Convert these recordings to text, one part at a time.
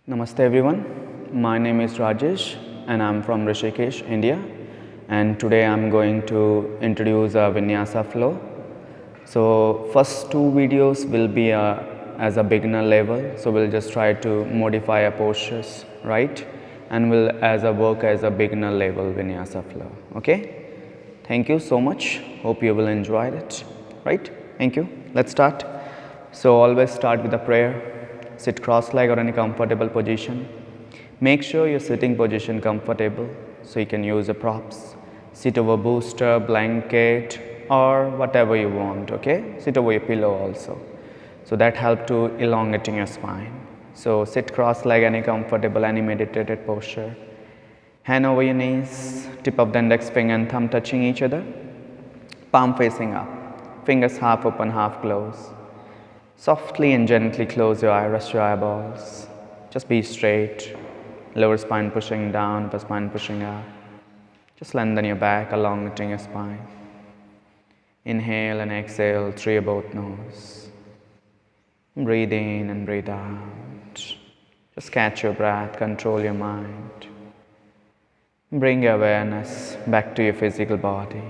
Namaste everyone, my name is Rajesh and I'm from Rishikesh, India, and today I'm going to introduce a Vinyasa Flow. So first two videos will be as a beginner level, so we'll just try to modify our postures, right? And we'll work as a beginner level Vinyasa Flow, okay? Thank you so much, hope you will enjoy it, right? Thank you, let's start. So always start with a prayer. Sit cross-legged or any comfortable position. Make sure your sitting position comfortable so you can use the props. Sit over booster, blanket or whatever you want, okay? Sit over your pillow also. So that helps to elongating your spine. So sit cross-legged, any comfortable, any meditated posture. Hand over your knees, tip of the index finger and thumb touching each other. Palm facing up, fingers half open, half closed. Softly and gently close your eye, rest your eyeballs. Just be straight. Lower spine pushing down, upper spine pushing up. Just lengthen your back, elongating your spine. Inhale and exhale through your both nose. Breathe in and breathe out. Just catch your breath, control your mind. Bring your awareness back to your physical body,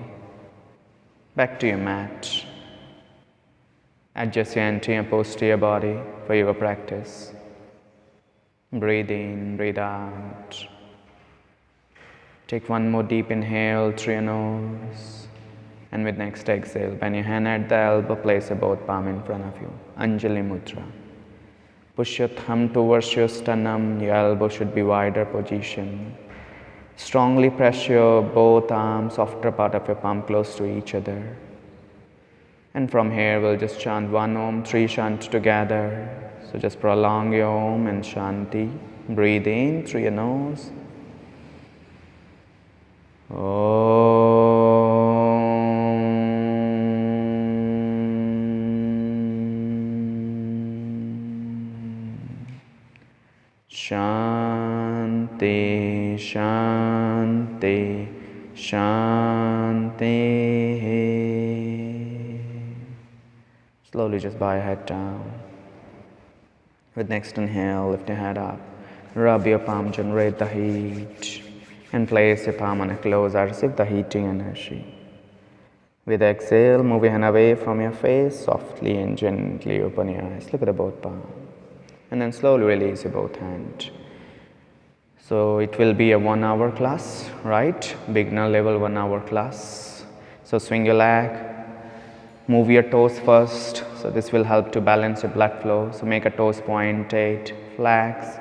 back to your mat. Adjust your anterior posterior body for your practice. Breathe in, breathe out. Take one more deep inhale through your nose. And with next exhale, bend your hand at the elbow, place your both palm in front of you. Anjali Mudra. Push your thumb towards your sternum. Your elbow should be wider position. Strongly press your both arms, softer part of your palm close to each other. And from here, we'll just chant one Om, three Shanti together. So just prolong your Om and Shanti. Breathe in through your nose. Om. Shanti, Shanti, Shanti. Slowly just bow your head down. With next inhale, lift your head up. Rub your palm, generate the heat. And place your palm on a closer, receive the heating energy. With exhale, move your hand away from your face. Softly and gently open your eyes. Look at the both palms. And then slowly release your both hands. So it will be a 1 hour class, right? Beginner level 1 hour class. So swing your leg. Move your toes first, so this will help to balance your blood flow. So make a toes pointed, flex,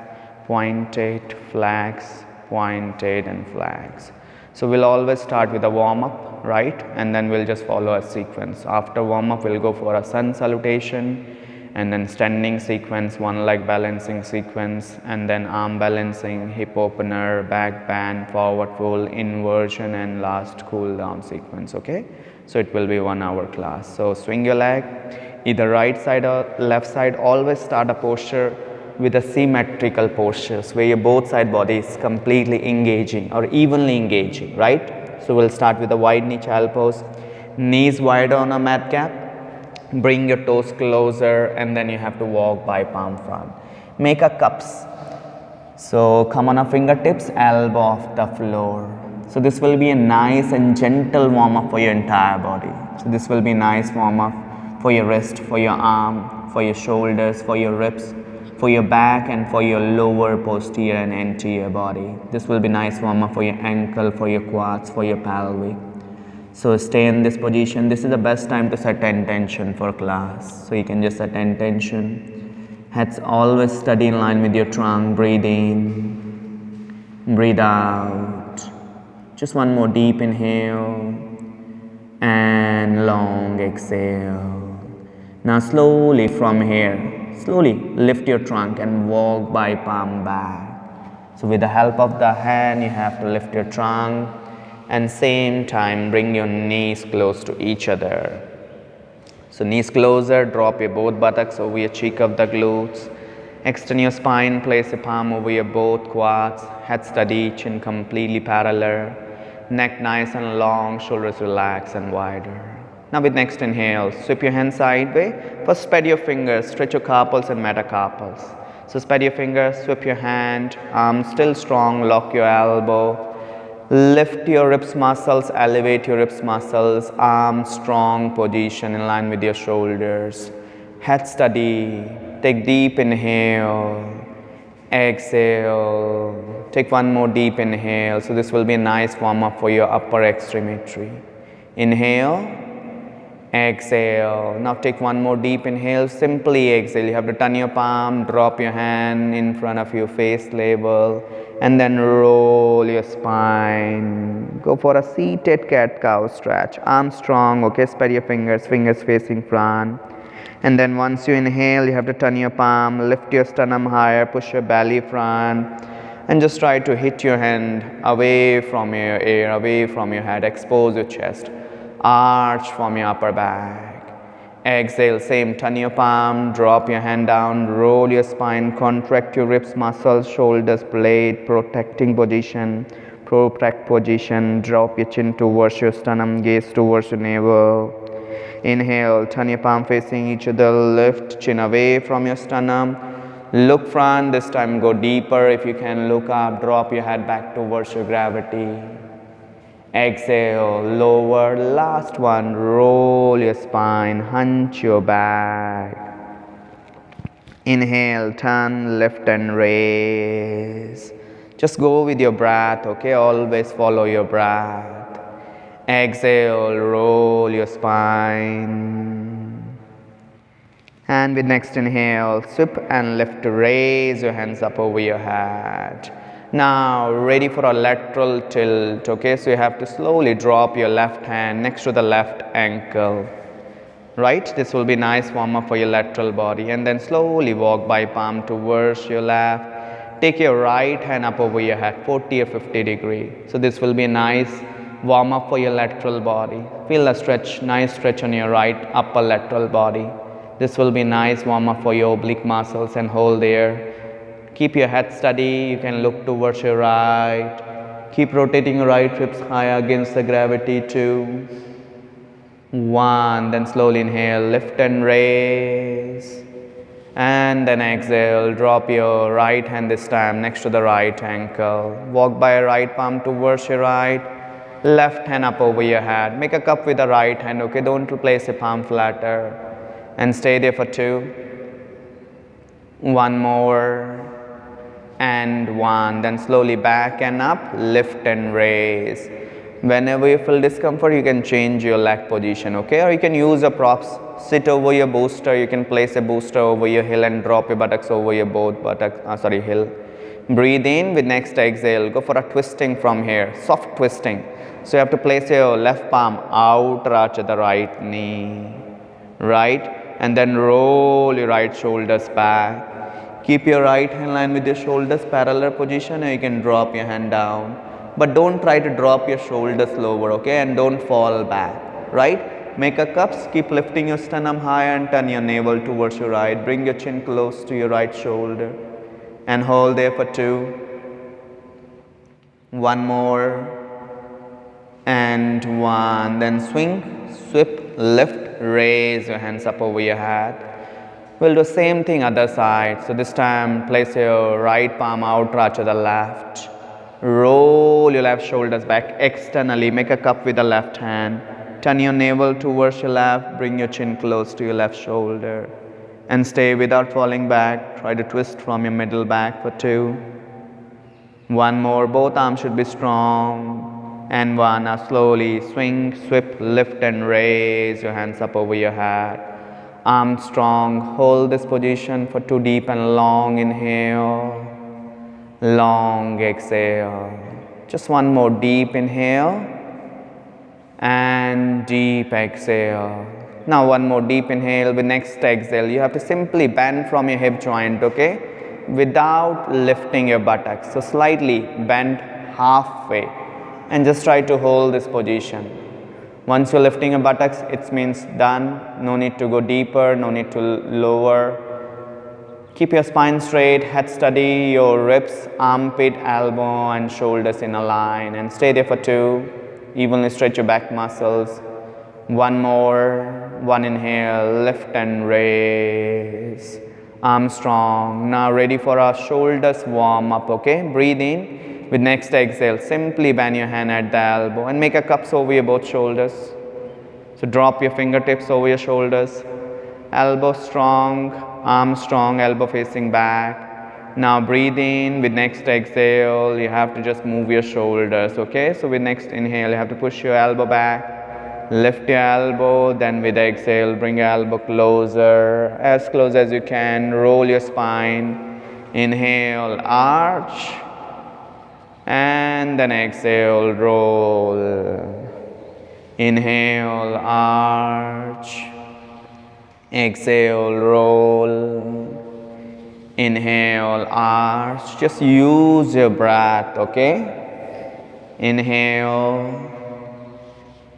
pointed, flex, pointed and flex. So we'll always start with a warm-up, right? And then we'll just follow a sequence. After warm-up, we'll go for a sun salutation and then standing sequence, one leg balancing sequence, and then arm balancing, hip opener, back bend, forward fold, inversion and last cool down sequence, okay? So it will be 1 hour class. So swing your leg, either right side or left side. Always start a posture with a symmetrical postures where your both side body is completely engaging or evenly engaging, right? So we'll start with a wide knee child pose. Knees wide on a mat gap. Bring your toes closer and then you have to walk by palm front. Make a cups. So come on our fingertips, elbow off the floor. So this will be a nice and gentle warm-up for your entire body. So this will be a nice warm-up for your wrist, for your arm, for your shoulders, for your ribs, for your back and for your lower posterior and anterior body. This will be nice warm-up for your ankle, for your quads, for your pelvic. So stay in this position. This is the best time to set intention for class. So you can just set intention. Heads always steady in line with your trunk. Breathe in, breathe out. Just one more deep inhale and long exhale. Now slowly from here, slowly lift your trunk and walk by palm back. So with the help of the hand, you have to lift your trunk and same time bring your knees close to each other. So knees closer, drop your both buttocks over your cheek of the glutes. Extend your spine, place your palm over your both quads. Head steady, chin completely parallel. Neck nice and long, shoulders relaxed and wider. Now with next inhale, sweep your hands sideways. First spread your fingers, stretch your carpals and metacarpals. So spread your fingers, sweep your hand, arms still strong, lock your elbow. Lift your ribs muscles, elevate your ribs muscles, arms strong position in line with your shoulders. Head steady, take deep inhale, exhale, take one more deep inhale. So this will be a nice warm up for your upper extremity. Inhale, exhale. Now take one more deep inhale, simply exhale. You have to turn your palm, drop your hand in front of your face level, and then roll your spine. Go for a seated cat-cow stretch. Arms strong, okay? Spread your fingers, fingers facing front. And then once you inhale, you have to turn your palm, lift your sternum higher, push your belly front, and just try to hit your hand away from your ear, away from your head. Expose your chest. Arch from your upper back. Exhale, same, turn your palm, drop your hand down, roll your spine, contract your ribs, muscles, shoulders, blade, protecting position, protect position, drop your chin towards your sternum, gaze towards your navel. Inhale, turn your palm facing each other, lift chin away from your sternum, look front, this time go deeper, if you can look up, drop your head back towards your gravity. Exhale, lower, last one, roll your spine, hunch your back. Inhale, turn, lift and raise. Just go with your breath, okay? Always follow your breath. Exhale, roll your spine. And with next inhale, sweep and lift, raise your hands up over your head. Now, ready for a lateral tilt, okay? So you have to slowly drop your left hand next to the left ankle, right? This will be nice warm up for your lateral body. And then slowly walk by palm towards your left. Take your right hand up over your head, 40 or 50 degree. So this will be a nice warm up for your lateral body. Feel a stretch, nice stretch on your right upper lateral body. This will be nice warm up for your oblique muscles, and hold there. Keep your head steady, you can look towards your right. Keep rotating your right ribs high against the gravity, 2, 1, then slowly inhale, lift and raise. And then exhale, drop your right hand this time next to the right ankle. Walk by your right palm towards your right, left hand up over your head. Make a cup with the right hand, okay? Don't place your palm flatter. And stay there for 2. One more. And 1, then slowly back and up, lift and raise. Whenever you feel discomfort, you can change your leg position, okay? Or you can use a props, sit over your booster, you can place a booster over your heel and drop your buttocks over your both buttocks, heel. Breathe in, with next exhale, go for a twisting from here, soft twisting. So you have to place your left palm out, arch the right knee, right? And then roll your right shoulders back. Keep your right hand line with your shoulders parallel position, and you can drop your hand down. But don't try to drop your shoulders lower, okay? And don't fall back, right? Make a cups, keep lifting your sternum higher and turn your navel towards your right. Bring your chin close to your right shoulder and hold there for 2. One more and 1. Then swing, sweep, lift, raise your hands up over your head. We'll do the same thing other side. So this time place your right palm out, arch to the left. Roll your left shoulders back externally. Make a cup with the left hand. Turn your navel towards your left. Bring your chin close to your left shoulder. And stay without falling back. Try to twist from your middle back for 2. One more. Both arms should be strong. And 1. Now slowly swing, sweep, lift and raise your hands up over your head. Arms strong, hold this position for 2 deep and long inhale, long exhale. Just one more deep inhale and deep exhale. Now one more deep inhale. With next exhale, you have to simply bend from your hip joint, okay? Without lifting your buttocks. So slightly bend halfway and just try to hold this position. Once you're lifting your buttocks, it means done. No need to go deeper, no need to lower. Keep your spine straight, head steady, your ribs, armpit, elbow and shoulders in a line. And stay there for 2. Evenly stretch your back muscles. One more. 1 inhale, lift and raise. arms strong. Now ready for our shoulders warm up, okay? Breathe in. With next exhale, simply bend your hand at the elbow and make a cups over your both shoulders. So drop your fingertips over your shoulders. Elbow strong, arm strong, elbow facing back. Now breathe in. With next exhale, you have to just move your shoulders, okay? So with next inhale, you have to push your elbow back. Lift your elbow, then with exhale, bring your elbow closer, as close as you can. Roll your spine. Inhale, arch. And then exhale, roll. Inhale, arch. Exhale, roll. Inhale, arch. Just use your breath, okay? Inhale.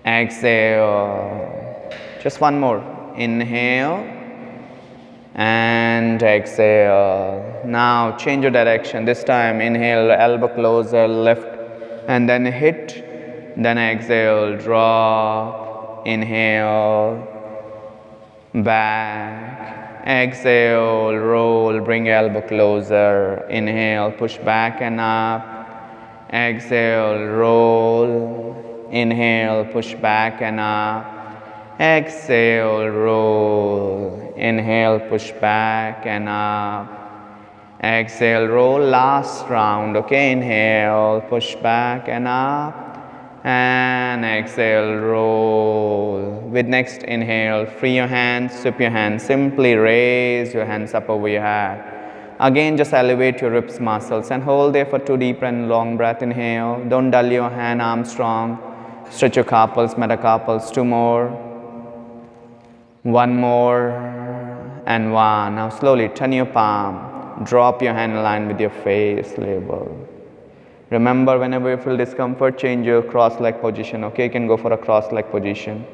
Exhale. Just one more. Inhale. And exhale. Now change your direction. This time inhale, elbow closer, lift, and then hit. Then exhale, drop. Inhale, back. Exhale, roll, bring elbow closer. Inhale, push back and up. Exhale, roll. Inhale, push back and up. Exhale, roll. Inhale, push back and up. Exhale, roll. Last round, okay? Inhale, push back and up. And exhale, roll. With next inhale, free your hands, sweep your hands. Simply raise your hands up over your head. Again, just elevate your ribs muscles and hold there for 2 deep and long breath. Inhale. Don't dull your hand, arms strong. Stretch your carpals, metacarpals. 2 more. 1 more. And 1. Now slowly turn your palm. Drop your hand in line with your face label. Remember, whenever you feel discomfort, change your cross-leg position, okay? You can go for a cross-leg position.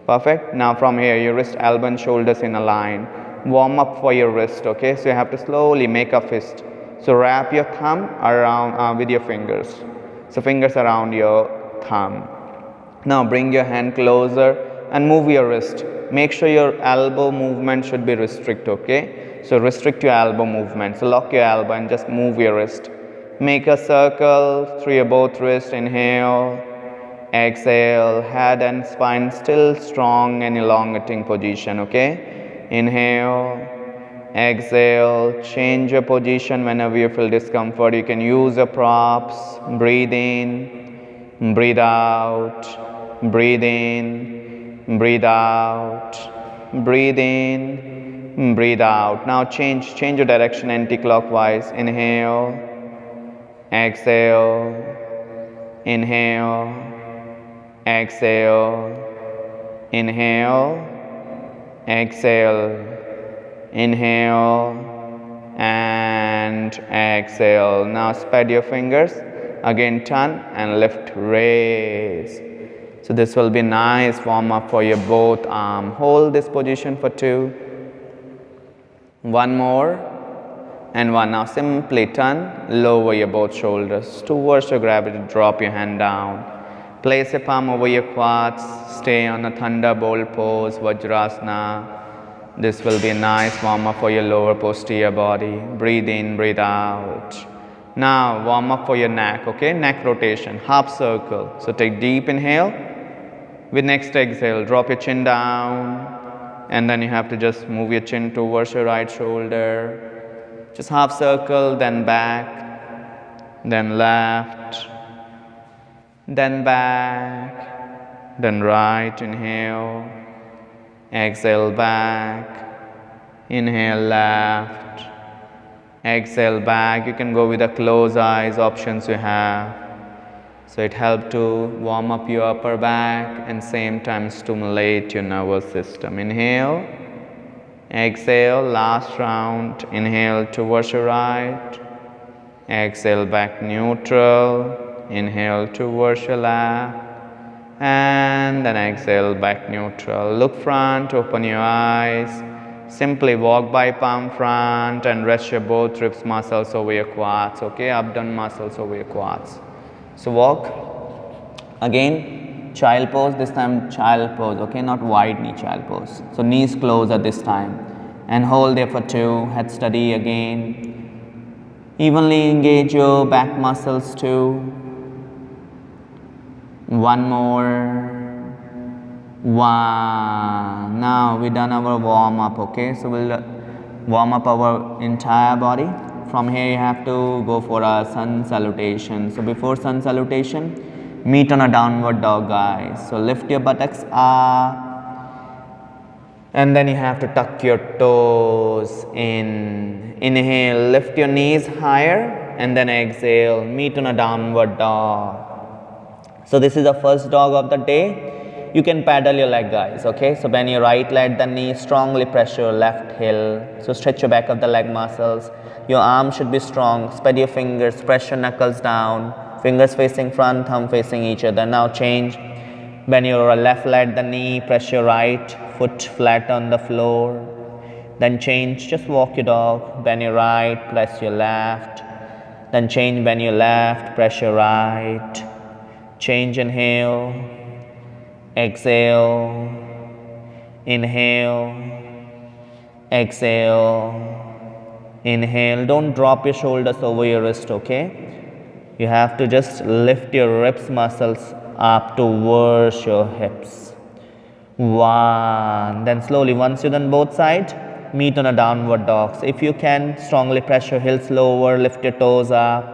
Perfect. Now from here, your wrist, elbow and shoulders in a line. Warm up for your wrist, okay? So you have to slowly make a fist. So wrap your thumb around with your fingers. So fingers around your thumb. Now bring your hand closer and move your wrist. Make sure your elbow movement should be restricted, okay? So restrict your elbow movement. So lock your elbow and just move your wrist. Make a circle through your both wrists. Inhale. Exhale. Head and spine still strong and elongating position, okay? Inhale. Exhale. Change your position whenever you feel discomfort. You can use your props. Breathe in. Breathe out. Breathe in. Breathe out. Breathe in. Breathe out. Now change your direction anti-clockwise. Inhale. Exhale. Inhale. Exhale. Inhale. Exhale. Inhale. And exhale. Now spread your fingers. Again turn and lift, raise. So this will be nice warm up for your both arm. Hold this position for 2. 1 more. And 1. Now simply turn, lower your both shoulders towards your gravity. Drop your hand down. Place a palm over your quads. Stay on a Thunderbolt Pose, Vajrasana. This will be a nice warm up for your lower posterior body. Breathe in, breathe out. Now warm up for your neck, okay? Neck rotation, half circle. So take deep inhale. With next exhale, drop your chin down. And then you have to just move your chin towards your right shoulder. Just half circle, then back, then left, then back, then right. Inhale, exhale back, inhale left, exhale back. You can go with the closed eyes options you have. So it helps to warm up your upper back and same time stimulate your nervous system. Inhale. Exhale, last round. Inhale towards your right. Exhale back neutral. Inhale towards your left. And then exhale back neutral. Look front, open your eyes. Simply walk by palm front and rest your both ribs muscles over your quads, okay? Abdomen muscles over your quads. So walk. Again, child pose, this time child pose, okay? Not wide knee child pose. So knees closer this time. and hold there for 2. Head steady again. Evenly engage your back muscles too. 1 more. 1. Now we done our warm up, okay? So we'll warm up our entire body. From here you have to go for a sun salutation. So before sun salutation, meet on a downward dog, guys. So lift your buttocks up. And then you have to tuck your toes in. Inhale, lift your knees higher, and then exhale, meet on a downward dog. So this is the first dog of the day. You can paddle your leg, guys, okay? So bend your right leg at the knee, strongly press your left heel. So stretch your back of the leg muscles. Your arms should be strong. Spread your fingers, press your knuckles down. Fingers facing front, thumb facing each other. Now change. Bend your left leg at the knee, press your right foot flat on the floor. Then change, just walk your dog. Bend your right, press your left. Then change, bend your left, press your right. Change, inhale. Exhale. Inhale. Exhale. Inhale. Don't drop your shoulders over your wrist, okay? You have to just lift your ribs muscles up towards your hips. 1. Then slowly, once you've done both sides, meet on a downward dog. So if you can, strongly press your heels lower, lift your toes up.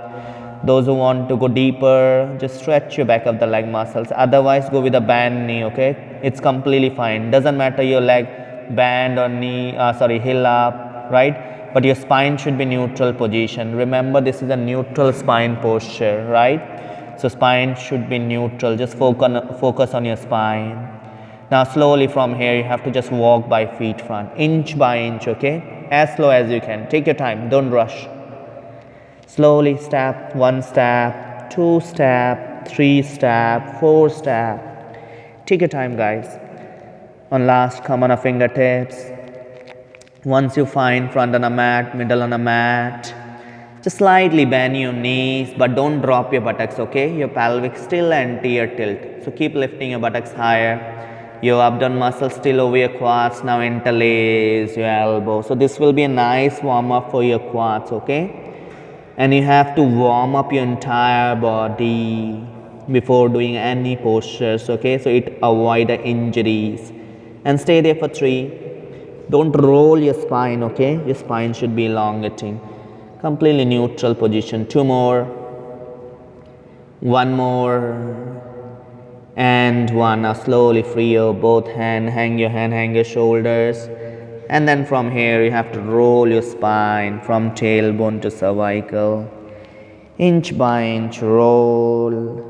Those who want to go deeper, just stretch your back of the leg muscles. Otherwise, go with a bend knee, okay? It's completely fine. Doesn't matter your leg bend or knee, heel up, right? But your spine should be neutral position. Remember, this is a neutral spine posture, right? So spine should be neutral. Just focus on your spine. Now slowly from here, you have to just walk by feet front, inch by inch, okay? As slow as you can. Take your time, don't rush. Slowly step, 1 step, 2 step, 3 step, 4 step. Take your time, guys. On last, come on a fingertips. Once you find front on a mat, middle on a mat, just slightly bend your knees, but don't drop your buttocks, okay? Your pelvic still anterior tilt. So keep lifting your buttocks higher. Your abdomen muscles still over your quads. Now interlace your elbow. So this will be a nice warm up for your quads, okay? And you have to warm up your entire body before doing any postures, okay? So it avoid the injuries. And stay there for 3. Don't roll your spine, okay? Your spine should be elongating. Completely neutral position. 2 more. 1 more. And 1. Now slowly free your both hand, hang your shoulders. And then from here you have to roll your spine from tailbone to cervical. Inch by inch roll.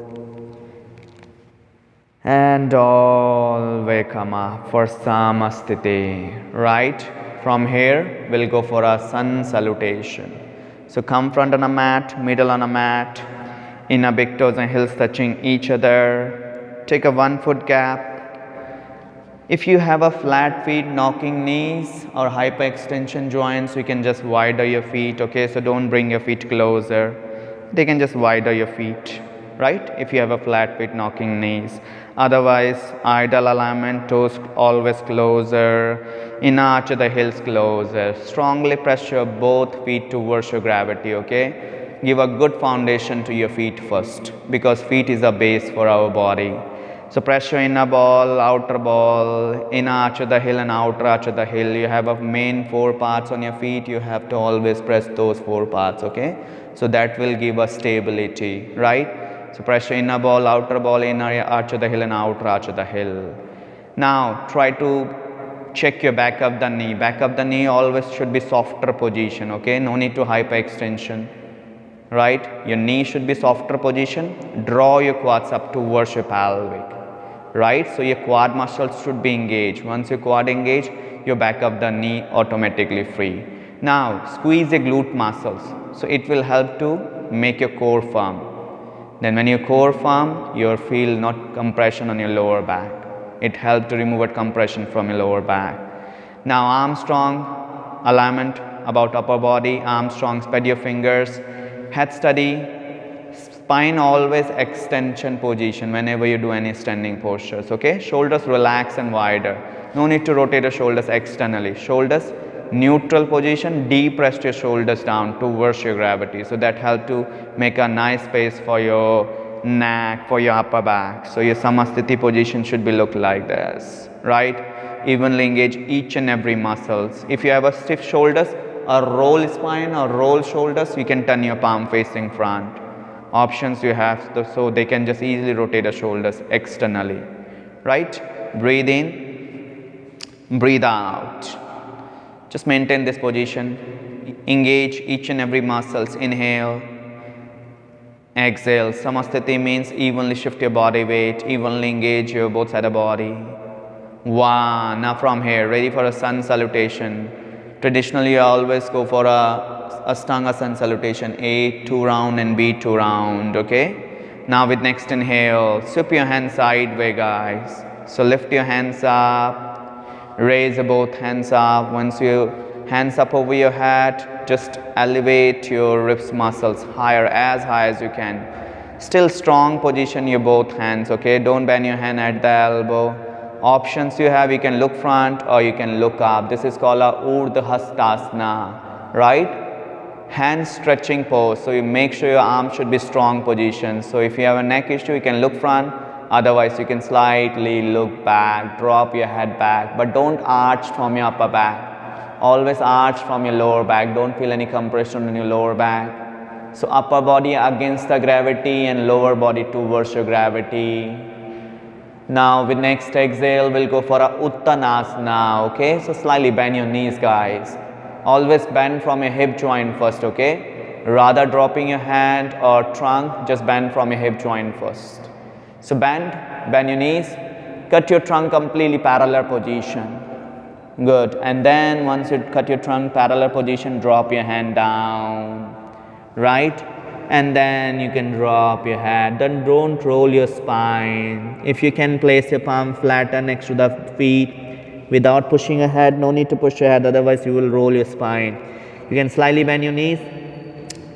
And all way come up for Samasthiti, right? From here we'll go for a sun salutation. So come front on a mat, middle on a mat, inner big toes and heels touching each other. Take a 1 foot gap. If you have a flat feet, knocking knees or hyperextension joints, you can just widen your feet, okay? So don't bring your feet closer. They can just widen your feet, right? If you have a flat feet, knocking knees. Otherwise, idle alignment, toes always closer. Inner arch of the heels closer. Strongly press your both feet towards your gravity, okay? Give a good foundation to your feet first, because feet is a base for our body. So press your inner ball, outer ball, inner arch of the heel and outer arch of the heel. You have a main 4 parts on your feet. You have to always press those 4 parts, okay? So that will give us stability, right? So press your inner ball, inner arch of the heel and outer arch of the heel. Now try to check your back of the knee. Back of the knee always should be softer position, okay? No need to hyperextension, right? Your knee should be softer position. Draw your quads up towards your pelvic, right? So your quad muscles should be engaged. Once your quad engaged, your back of the knee automatically free. Now squeeze your glute muscles. So it will help to make your core firm. Then when your core firm, you'll feel not compression on your lower back. It helps to remove a compression from your lower back. Now arm strong, alignment about upper body, arm strong, spread your fingers, head steady, spine always extension position whenever you do any standing postures, okay? Shoulders relax and wider. No need to rotate the shoulders externally. Shoulders neutral position, depress your shoulders down towards your gravity. So that helps to make a nice space for your neck, for your upper back. So your Samasthiti position should be look like this, right? Evenly engage each and every muscles. If you have a stiff shoulders or roll spine or roll shoulders, you can turn your palm facing front. Options you have, so they can just easily rotate the shoulders externally, right? Breathe in, breathe out. Just maintain this position. Engage each and every muscles. Inhale, exhale. Samasthiti means evenly shift your body weight, evenly engage your both sides of the body. One. Now from here, ready for a sun salutation. Traditionally, I always go for a Ashtanga sun salutation, A 2 round and B 2 round, okay? Now with next inhale, sweep your hands sideways, guys. So lift your hands up, raise both hands up. Once you hands up over your head, just elevate your ribs muscles higher, as high as you can. Still strong position your both hands, okay? Don't bend your hand at the elbow. Options you have, you can look front or you can look up. This is called a Urdhva Hastasana, right? Hand stretching pose. So you make sure your arms should be strong position. So if you have a neck issue, you can look front. Otherwise, you can slightly look back, drop your head back, but don't arch from your upper back. Always arch from your lower back. Don't feel any compression in your lower back. So upper body against the gravity and lower body towards your gravity. Now with next exhale, we'll go for a Uttanasana, okay? So slightly bend your knees, guys. Always bend from your hip joint first, okay? Rather dropping your hand or trunk, just bend from your hip joint first. So bend your knees, cut your trunk completely parallel position. Good. And then once you cut your trunk parallel position, drop your hand down, right? And then you can drop your head. Then don't roll your spine. If you can place your palm flatter next to the feet without pushing your head, no need to push your head, otherwise you will roll your spine. You can slightly bend your knees,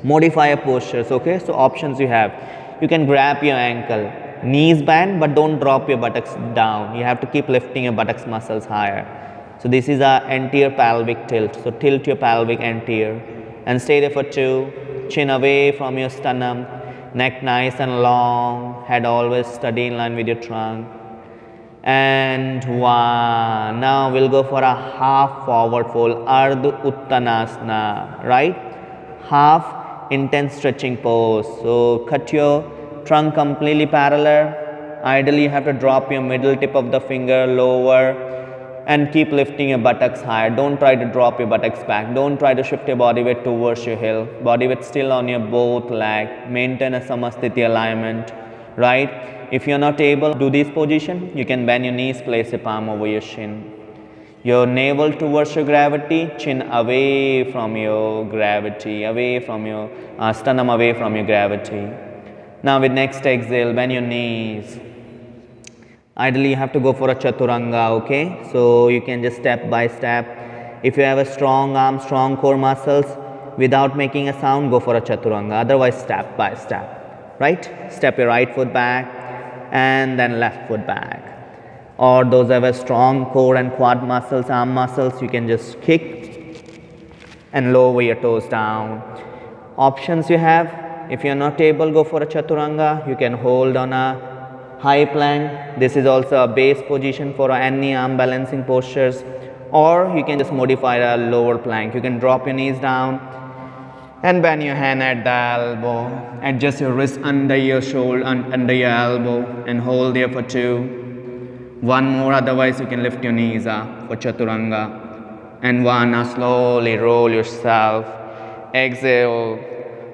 modify your postures, okay? So options you have. You can grab your ankle, knees bend, but don't drop your buttocks down. You have to keep lifting your buttocks muscles higher. So this is our anterior pelvic tilt. So tilt your pelvic anterior and stay there for 2. Chin away from your sternum, neck nice and long, head always steady in line with your trunk. And 1. Now we'll go for a half forward fold, Ardha Uttanasana, right? Half intense stretching pose. So cut your trunk completely parallel. Ideally you have to drop your middle tip of the finger lower and keep lifting your buttocks higher. Don't try to drop your buttocks back. Don't try to shift your body weight towards your heel. Body weight still on your both leg. Maintain a Samasthiti alignment, right? If you're not able to do this position, you can bend your knees, place your palm over your shin. Your navel towards your gravity, chin away from your gravity, away from your sternum, away from your gravity. Now with next exhale, bend your knees. Ideally you have to go for a Chaturanga, okay? So you can just step by step. If you have a strong arm, strong core muscles, without making a sound, go for a Chaturanga. Otherwise step by step, right? Step your right foot back and then left foot back. Or those have a strong core and quad muscles, arm muscles, you can just kick and lower your toes down. Options you have, if you're not able, go for a Chaturanga. You can hold on a high plank. This is also a base position for any arm balancing postures, or you can just modify a lower plank. You can drop your knees down and bend your hand at the elbow. Adjust your wrist under your shoulder, under your elbow, and hold there for 2. 1 more, otherwise you can lift your knees up for Chaturanga. And 1, now slowly roll yourself. Exhale.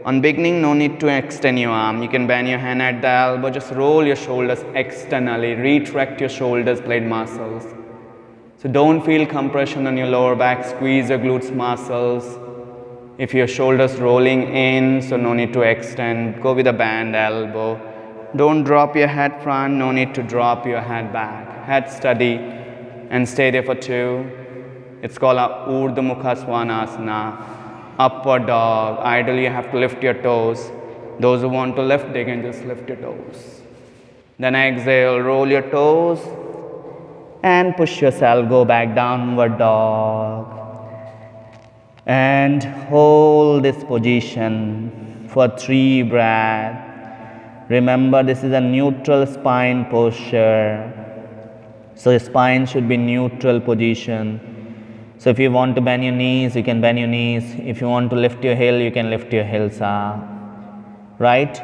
On beginning, no need to extend your arm. You can bend your hand at the elbow, just roll your shoulders externally, retract your shoulders blade muscles. So don't feel compression on your lower back, squeeze your glutes muscles. If your shoulders rolling in, so no need to extend, go with a bend elbow. Don't drop your head front, no need to drop your head back. Head steady and stay there for 2. It's called a Urdhva Mukha Svanasana. Upward dog. Ideally you have to lift your toes. Those who want to lift, they can just lift your toes. Then exhale, roll your toes and push yourself, go back, downward dog. And hold this position for 3 breaths. Remember, this is a neutral spine posture. So spine should be neutral position. So if you want to bend your knees, you can bend your knees. If you want to lift your heel, you can lift your heels up. Right?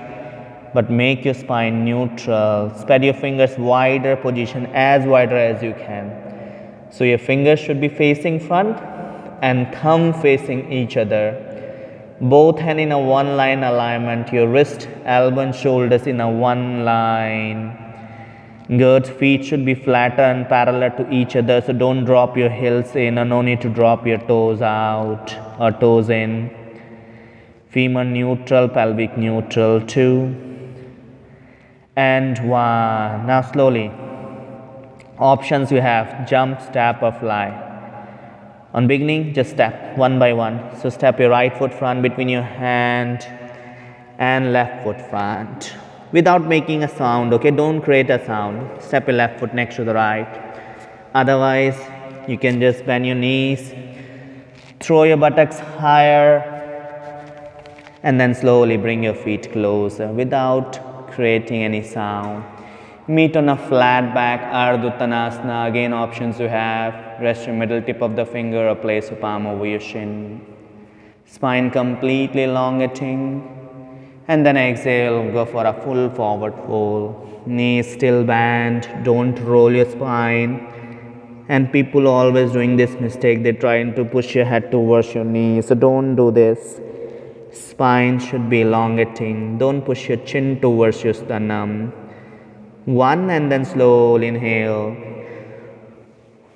But make your spine neutral. Spread your fingers wider position, as wider as you can. So your fingers should be facing front and thumb facing each other. Both hands in a one line alignment. Your wrist, elbow and shoulders in a one line. Good. Feet should be flatter and parallel to each other. So don't drop your heels in, or no need to drop your toes out or toes in. Femur neutral, pelvic neutral. 2 and 1. Now slowly. Options you have: jump, step or fly. On beginning, just step one by one. So step your right foot front between your hand and left foot front without making a sound, okay? Don't create a sound. Step your left foot next to the right. Otherwise, you can just bend your knees, throw your buttocks higher, and then slowly bring your feet closer without creating any sound. Meet on a flat back, Uttanasana. Again, options you have: rest your middle tip of the finger or place your palm over your shin. Spine completely elongating. And then exhale, go for a full forward fold. Knees still bent, don't roll your spine. And people always doing this mistake, they're trying to push your head towards your knees. So don't do this. Spine should be elongating. Don't push your chin towards your sternum. 1 and then slowly inhale.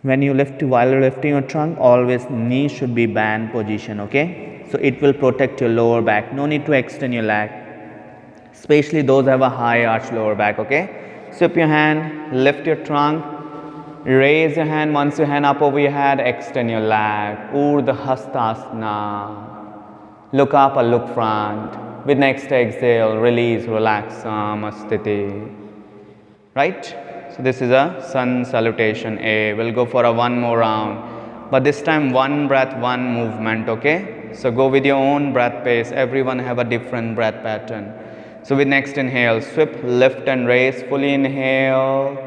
When you lift, while lifting your trunk, always knee should be bent position, okay? So it will protect your lower back. No need to extend your leg, especially those who have a high arch lower back, okay? Sweep your hand, lift your trunk, raise your hand. Once your hand up over your head, extend your leg. Urdhva Hastasana. Look up or look front. With next exhale, release, relax, Samasthiti. Right? So this is a sun salutation A. We'll go for a one more round. But this time one breath, one movement, okay? So go with your own breath pace. Everyone have a different breath pattern. So with next inhale, sweep, lift and raise. Fully inhale.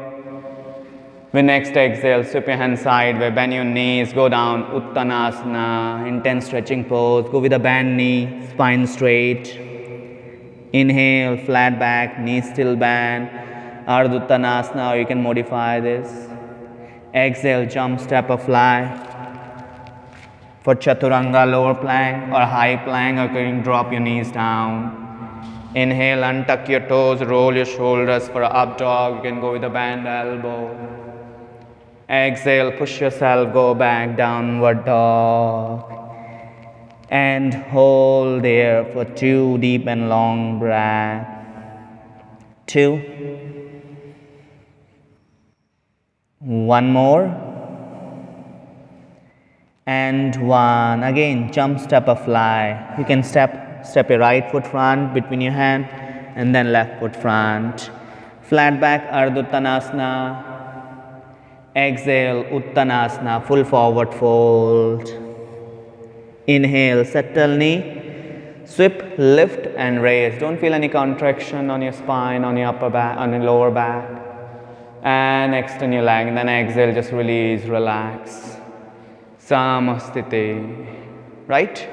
With next exhale, sweep your hands sideways, bend your knees, go down, Uttanasana, intense stretching pose. Go with a bend knee, spine straight. Inhale, flat back, knees still bent. Ardha Uttanasana, or you can modify this. Exhale, jump, step or fly. For Chaturanga, lower plank or high plank, or you can drop your knees down. Inhale, untuck your toes, roll your shoulders for up dog. You can go with a bend elbow. Exhale, push yourself, go back, downward dog. And hold there for 2 deep and long breaths. 2. 1 more. And 1. Again, jump, step or fly. You can step your right foot front between your hand and then left foot front. Flat back, Ardha Uttanasana. Exhale, Uttanasana, full forward fold. Inhale, settle knee. Sweep, lift and raise. Don't feel any contraction on your spine, on your upper back, on your lower back. And extend your leg. And then exhale, just release, relax. Samasthiti. Right?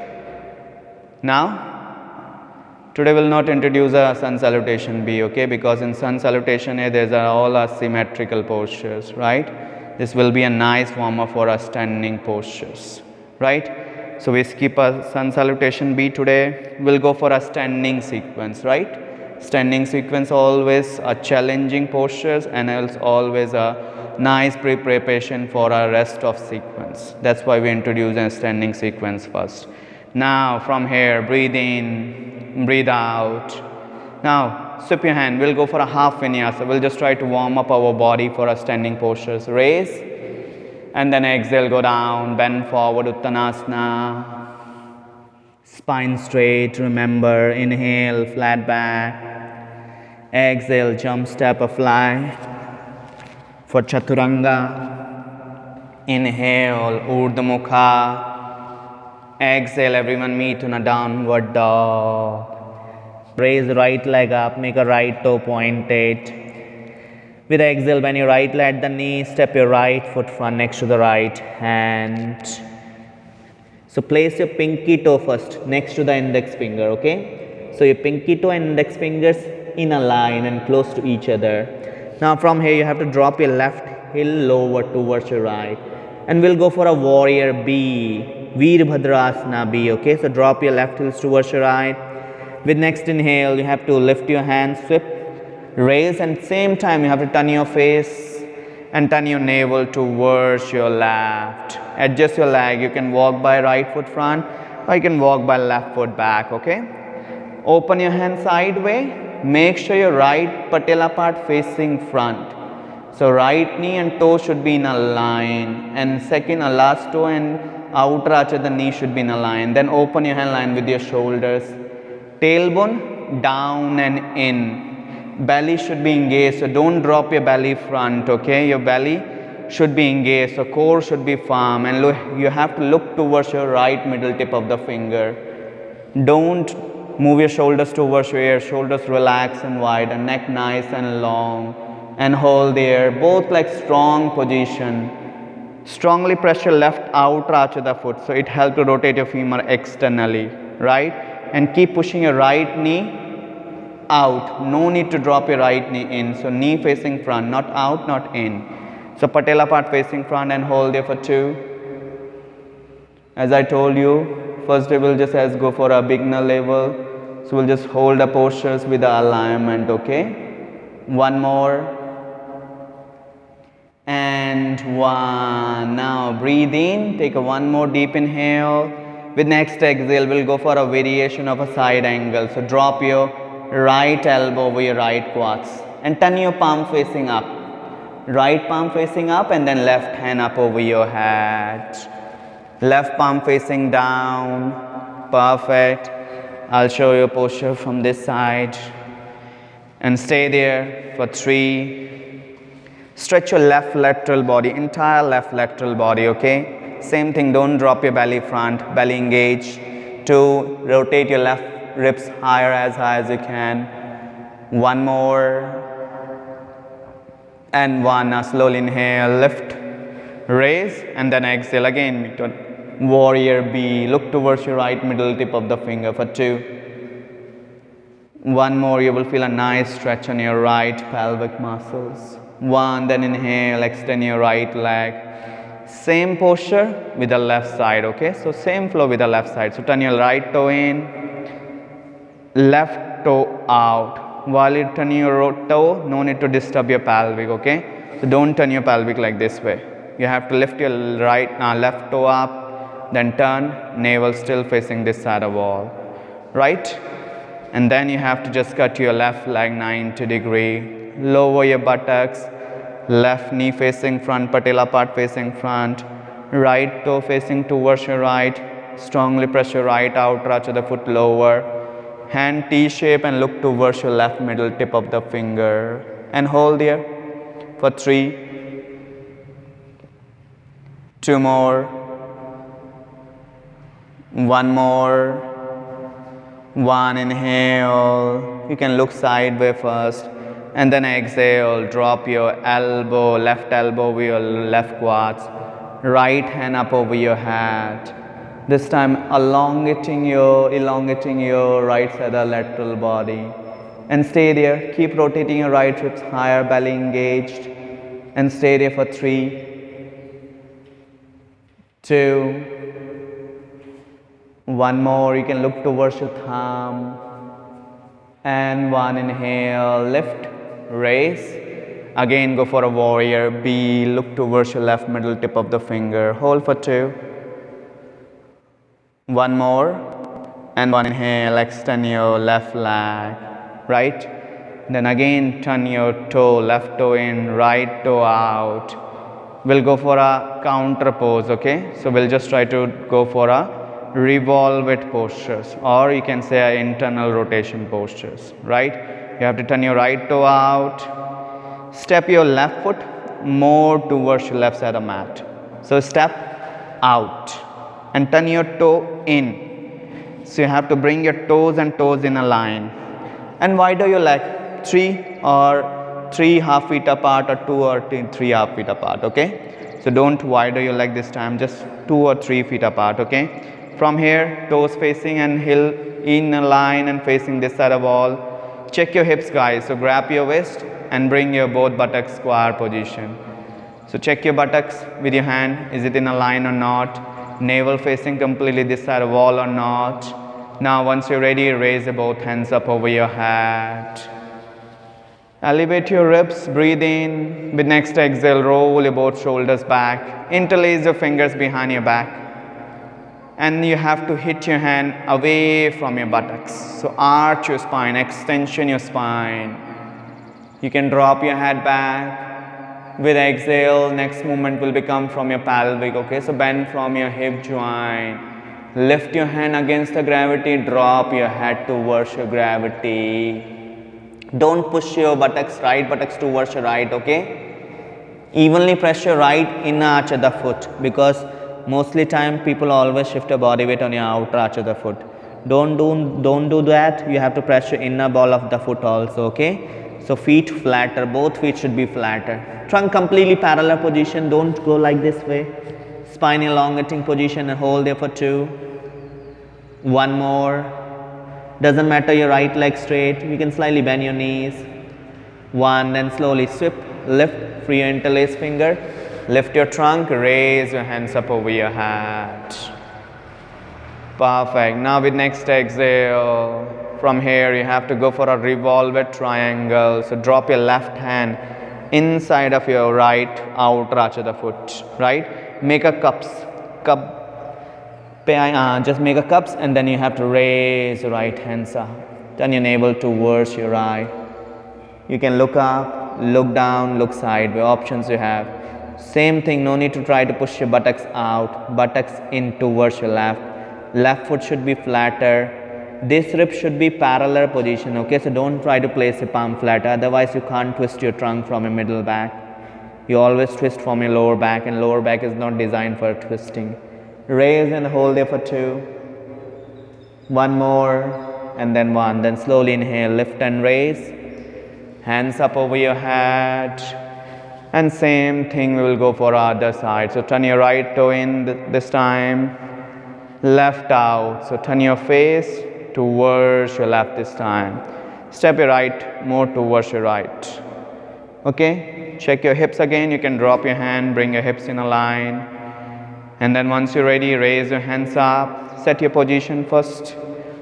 Now, today we'll not introduce a sun salutation B, okay? Because in sun salutation A, there's all asymmetrical postures, right? This will be a nice warm-up for our standing postures, right? So we skip a sun salutation B today. We'll go for a standing sequence, right? Standing sequence always a challenging postures, and it's always a nice preparation for our rest of sequence. That's why we introduce a standing sequence first. Now from here, breathe in, breathe out. Now sweep your hand. We'll go for a half vinyasa. We'll just try to warm up our body for our standing postures. Raise and then exhale, go down, bend forward, Uttanasana. Spine straight, remember. Inhale, flat back. Exhale, jump, step or fly. For Chaturanga, inhale, Urdhva Mukha. Exhale, everyone, meet in a downward dog. Raise right leg up, make a right toe pointed. With exhale, bend your right leg at the knee, step your right foot front next to the right hand. So place your pinky toe first next to the index finger, okay? So your pinky toe and index fingers in a line and close to each other. Now from here you have to drop your left heel lower towards your right. And we'll go for a warrior B, Veer Bhadrasana B, okay? So drop your left heels towards your right. With next inhale, you have to lift your hands, sweep, raise, and same time you have to turn your face and turn your navel towards your left. Adjust your leg. You can walk by right foot front or you can walk by left foot back, okay? Open your hand sideways. Make sure your right patella part facing front. So right knee and toe should be in a line, and second last toe and outer arch of the knee should be in a line. Then open your hand line with your shoulders. Tailbone down and in. Belly should be engaged, so don't drop your belly front, okay? Your belly should be engaged, so core should be firm, and you have to look towards your right middle tip of the finger. Don't move your shoulders towards your ear. Shoulders relax and wide, and neck nice and long, and hold there. Both legs strong position. Strongly press your left outer arch of the foot, so it helps to rotate your femur externally, right? And keep pushing your right knee out. No need to drop your right knee in. So knee facing front, not out, not in. So patella part facing front, and hold there for 2. As I told you, first we will just go for a beginner level. So we'll just hold the postures with the alignment, okay? 1 more. And 1. Now breathe in, take a 1 more deep inhale. With next exhale, we'll go for a variation of a side angle. So drop your right elbow over your right quads and turn your palm facing up. Right palm facing up, and then left hand up over your head. Left palm facing down. Perfect. I'll show you a posture from this side. And stay there for 3. Stretch your left lateral body, entire left lateral body, okay? Same thing, don't drop your belly front, belly engage. 2, rotate your left ribs high as you can. 1 more. And 1, now slowly inhale, lift, raise, and then exhale again. Warrior B, look towards your right middle tip of the finger for 2. 1 more, you will feel a nice stretch on your right pelvic muscles. 1, then inhale, extend your right leg. Same posture with the left side, okay? So same flow with the left side. So turn your right toe in, left toe out. While you turn your toe, no need to disturb your pelvic, okay? So don't turn your pelvic like this way. You have to lift your left toe up, then turn, navel still facing this side of wall, right? And then you have to just cut your left leg 90 degree, lower your buttocks, left knee facing front, patella part facing front, right toe facing towards your right, strongly press your right outer arch of the foot lower, hand T-shape and look towards your left middle tip of the finger, and hold here for 3, 2 more, 1 more, 1, inhale, you can look sideways first, and then exhale, drop your elbow, left elbow over your left quads, right hand up over your head. This time elongating your right side of lateral body. And stay there, keep rotating your right ribs higher, belly engaged. And stay there for 3, 2, 1 more, you can look towards your thumb. And 1, inhale, lift, raise. Again, go for a warrior B, look towards your left middle tip of the finger. Hold for 2. 1 more. And 1, inhale, extend your left leg, right? Then again, turn your toe, left toe in, right toe out. We'll go for a counter pose, okay? So we'll just try to go for a revolve it postures, or you can say internal rotation postures, right? You have to turn your right toe out, step your left foot more towards your left side of mat. So step out, and turn your toe in. So you have to bring your toes and toes in a line. And widen your leg, 3 half feet apart, or 2 or 3 half feet apart, okay? So don't widen your leg this time, just 2 or 3 feet apart, okay? From here, toes facing and heel in a line and facing this side of wall. Check your hips, guys. So grab your waist and bring your both buttocks square position. So check your buttocks with your hand, is it in a line or not? Navel facing completely this side of wall or not? Now once you're ready, raise both hands up over your head. Elevate your ribs, breathe in. With next exhale, roll your both shoulders back. Interlace your fingers behind your back. And you have to hit your hand away from your buttocks. So arch your spine, extension your spine. You can drop your head back. With exhale, next movement will become from your pelvic, okay? So bend from your hip joint. Lift your hand against the gravity, drop your head towards your gravity. Don't push your buttocks, right buttocks towards your right, okay? Evenly press your right inner arch of the foot, because mostly time people always shift your body weight on your outer arch of the foot. Don't do that. You have to press your inner ball of the foot also, okay? So feet flatter, both feet should be flatter. Trunk completely parallel position, don't go like this way. Spine elongating position and hold there for 2. 1 more. Doesn't matter your right leg straight, you can slightly bend your knees. 1, then slowly sweep, lift, free your interlace finger. Lift your trunk, raise your hands up over your head. Perfect. Now with next exhale, from here you have to go for a revolve triangle. So drop your left hand inside of your right outer arch of the foot, right? Make a just make a cups, and then you have to raise your right hands up. Turn your navel towards your right. You can look up, look down, look sideways, options you have. Same thing, no need to try to push your buttocks out, buttocks in towards your left. Left foot should be flatter. This rib should be parallel position, okay? So don't try to place your palm flat, otherwise you can't twist your trunk from your middle back. You always twist from your lower back, and lower back is not designed for twisting. Raise and hold there for 2. 1 more, and then 1. Then slowly inhale, lift and raise. Hands up over your head. And same thing we will go for other side. So turn your right toe in this time. Left out. So turn your face towards your left this time. Step your right more towards your right. Okay? Check your hips again. You can drop your hand, bring your hips in a line. And then once you're ready, raise your hands up. Set your position first.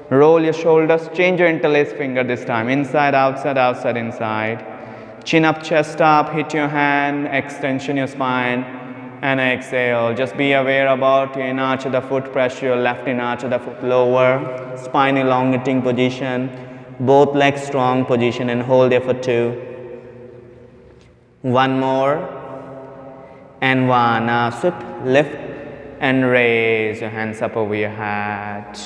Roll your shoulders. Change your interlace finger this time. Inside, outside, outside, inside. Chin up, chest up. Hit your hand. Extension your spine. And exhale. Just be aware about your inner arch of the foot. Press your left inner arch of the foot lower. Spine elongating position. Both legs strong position, and hold there for 2. 1 more. And 1. Now sweep, lift, and raise your hands up over your head.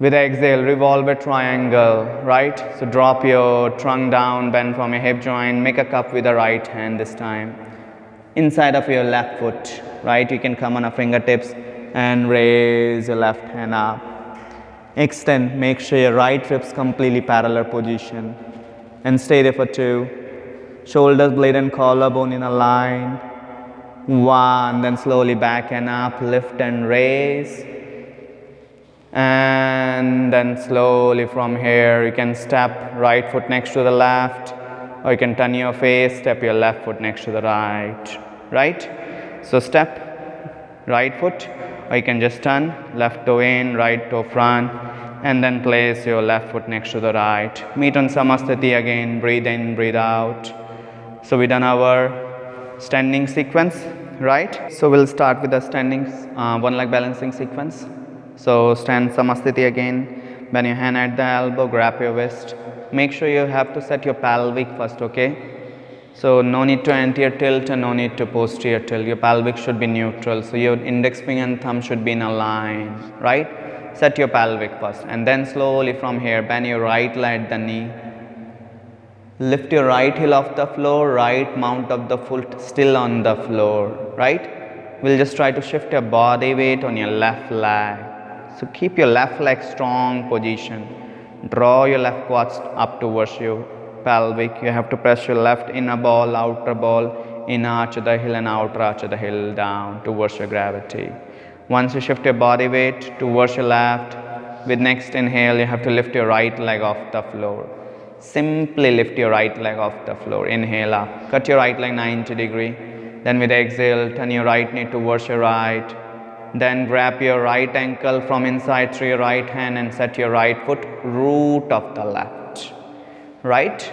With exhale, revolve a triangle, right? So drop your trunk down, bend from your hip joint, make a cup with the right hand this time. Inside of your left foot, right? You can come on a fingertips and raise your left hand up. Extend, make sure your right ribs completely parallel position. And stay there for 2. Shoulders, blade and collarbone in a line. 1, then slowly back and up, lift and raise. And then slowly from here, you can step right foot next to the left, or you can turn your face, step your left foot next to the right, right? So step right foot, or you can just turn left toe in, right toe front, and then place your left foot next to the right. Meet on Samasthiti again, breathe in, breathe out. So we done our standing sequence, right? So we'll start with the standing one leg balancing sequence. So stand Samasthiti again, bend your hand at the elbow, grab your wrist. Make sure you have to set your pelvic first, okay? So no need to anterior tilt and no need to posterior tilt. Your pelvic should be neutral. So your index finger and thumb should be in a line, right? Set your pelvic first, and then slowly from here, bend your right leg at the knee. Lift your right heel off the floor, right mount of the foot still on the floor, right? we'll just try to shift your body weight on your left leg. So keep your left leg strong position. Draw your left quads up towards your pelvic. You have to press your left inner ball, outer ball, inner arch of the heel and outer arch of the heel down towards your gravity. Once you shift your body weight towards your left, with next inhale, you have to lift your right leg off the floor. Simply lift your right leg off the floor. Inhale up. Cut your right leg 90 degrees. Then with exhale, turn your right knee towards your right. Then grab your right ankle from inside through your right hand and set your right foot root of the left. Right?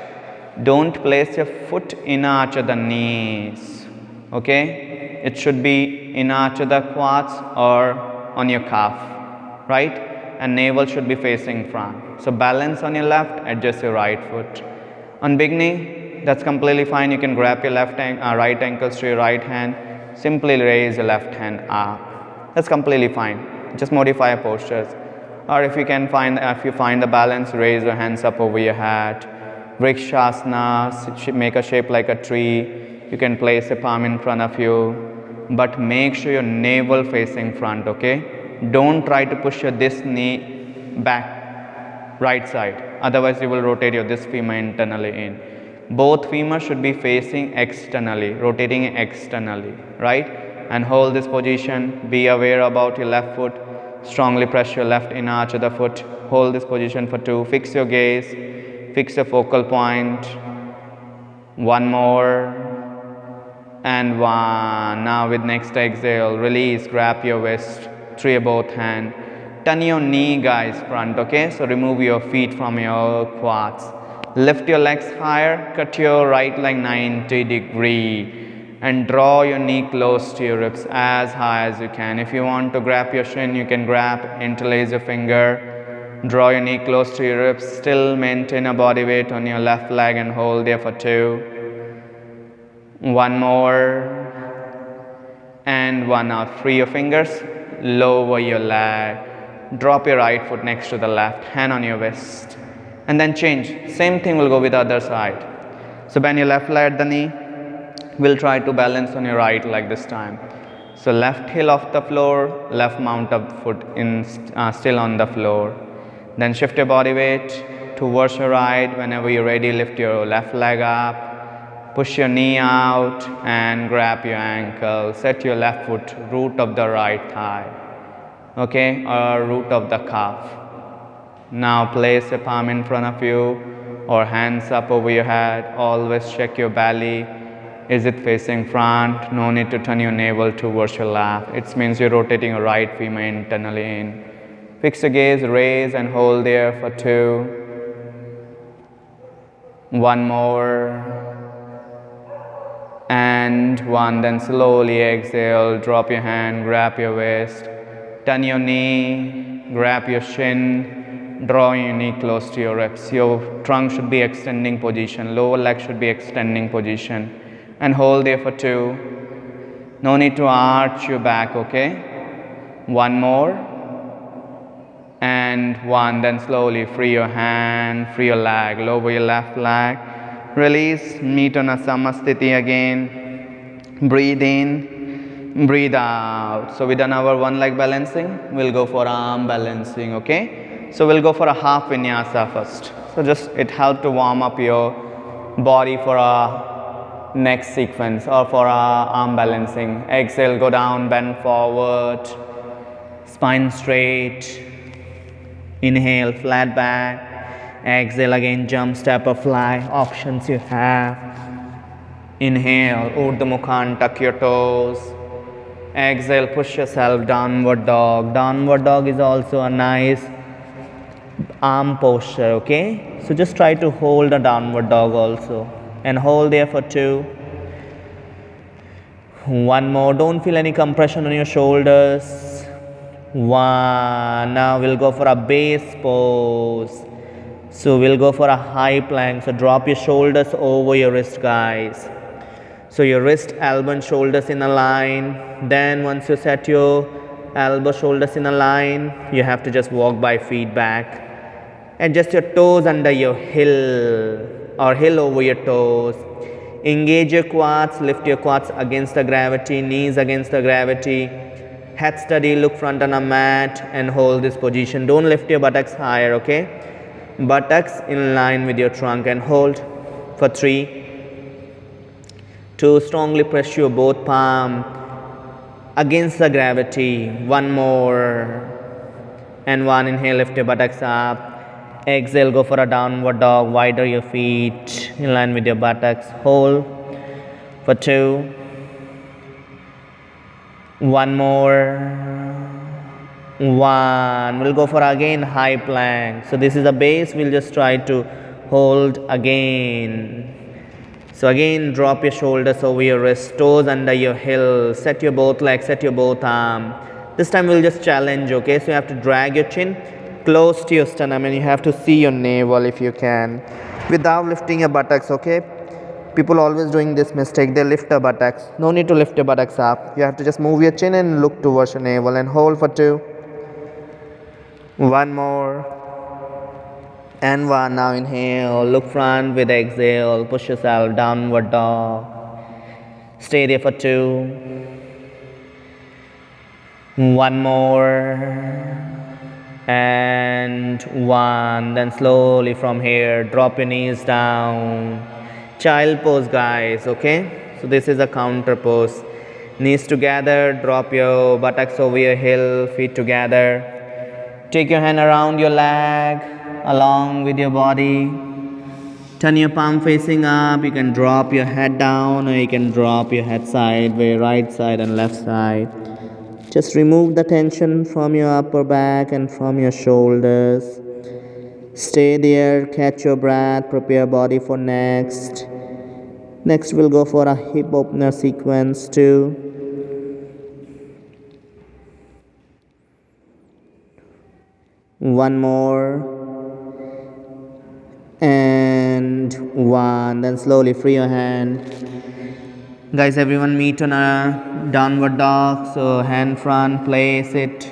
Don't place your foot in arch of the knees. Okay? It should be in arch of the quads or on your calf. Right? And navel should be facing front. So balance on your left, adjust your right foot. On beginning, that's completely fine. You can grab your right ankles to your right hand. Simply raise your left hand up. That's completely fine. Just modify your postures. Or if you find the balance, raise your hands up over your head. Vrikshasana, make a shape like a tree. You can place a palm in front of you. But make sure your navel facing front, okay? Don't try to push your this knee back, right side. Otherwise, you will rotate your this femur internally in. Both femurs should be facing externally, rotating externally, right? And hold this position. Be aware about your left foot. Strongly press your left inner arch of the foot. Hold this position for 2. Fix your gaze. Fix your focal point. 1 more. And 1. Now with next exhale, release, grab your waist through your both hands. Turn your knee, guys, front, okay? So remove your feet from your quads. Lift your legs higher, cut your right leg 90 degrees and draw your knee close to your ribs as high as you can. If you want to grab your shin, you can grab, interlace your finger, draw your knee close to your ribs, still maintain a body weight on your left leg and hold there for 2. 1 more. And 1 out. Free your fingers. Lower your leg. Drop your right foot next to the left, hand on your waist. And then change. Same thing will go with the other side. So bend your left leg at the knee. We'll try to balance on your right leg this time. So left heel off the floor, left mount of foot still on the floor. Then shift your body weight towards your right. Whenever you're ready, lift your left leg up. Push your knee out and grab your ankle. Set your left foot root of the right thigh, okay, or root of the calf. Now place a palm in front of you or hands up over your head. Always check your belly. Is it facing front? No need to turn your navel towards your left. It means you're rotating your right femur internally in. Fix your gaze, raise and hold there for 2. 1 more. And 1, then slowly exhale, drop your hand, grab your waist, turn your knee, grab your shin, draw your knee close to your ribs. Your trunk should be extending position, lower leg should be extending position, and hold there for 2. No need to arch your back, okay? 1 more, and 1, then slowly free your hand, free your leg, lower your left leg. Release, meet on a Samasthiti again. Breathe in, breathe out. So we done our 1 leg balancing. We'll go for arm balancing, okay? So we'll go for a half vinyasa first. So just it helps to warm up your body for a next sequence or for a arm balancing. Exhale, go down, bend forward, spine straight. Inhale, flat back. Exhale again, jump, step or fly, options you have. Inhale, Urdhva Mukha, tuck your toes. Exhale, push yourself, downward dog. Downward dog is also a nice arm posture, okay? So just try to hold a downward dog also. And hold there for 2. 1 more, don't feel any compression on your shoulders. 1, now we'll go for a base pose. So we'll go for a high plank. So drop your shoulders over your wrist, guys. So your wrist, elbow and shoulders in a line. Then once you set your elbow, shoulders in a line, you have to just walk by feet back. Adjust your toes under your heel or heel over your toes. Engage your quads, lift your quads against the gravity, knees against the gravity. Head steady, look front on a mat and hold this position. Don't lift your buttocks higher, okay? Buttocks in line with your trunk and hold for 3, 2, strongly press your both palm against the gravity. 1 more. And 1, inhale, lift your buttocks up. Exhale, go for a downward dog, wider your feet in line with your buttocks. Hold for 2. 1 more. 1. We'll go for again high plank. So this is a base. We'll just try to hold again. So again, drop your shoulders over your wrists, toes under your heel. Set your both legs, set your both arms. This time we'll just challenge, okay? So you have to drag your chin close to your sternum and you have to see your navel if you can, without lifting your buttocks, okay? People always doing this mistake, they lift their buttocks. No need to lift your buttocks up. You have to just move your chin and look towards your navel and hold for 2. 1 more. And 1. Now inhale, look front with exhale, push yourself, downward dog. Stay there for 2. 1 more. And 1. Then slowly from here, drop your knees down. Child pose, guys, okay? So this is a counter pose. Knees together, drop your buttocks over your heel, feet together. Take your hand around your leg, along with your body. Turn your palm facing up. You can drop your head down or you can drop your head sideways, right side and left side. Just remove the tension from your upper back and from your shoulders. Stay there, catch your breath, prepare body for next. Next we'll go for a hip opener sequence 2. 1 more. And 1. Then slowly free your hand. Guys, everyone meet on a downward dog. So hand front, place it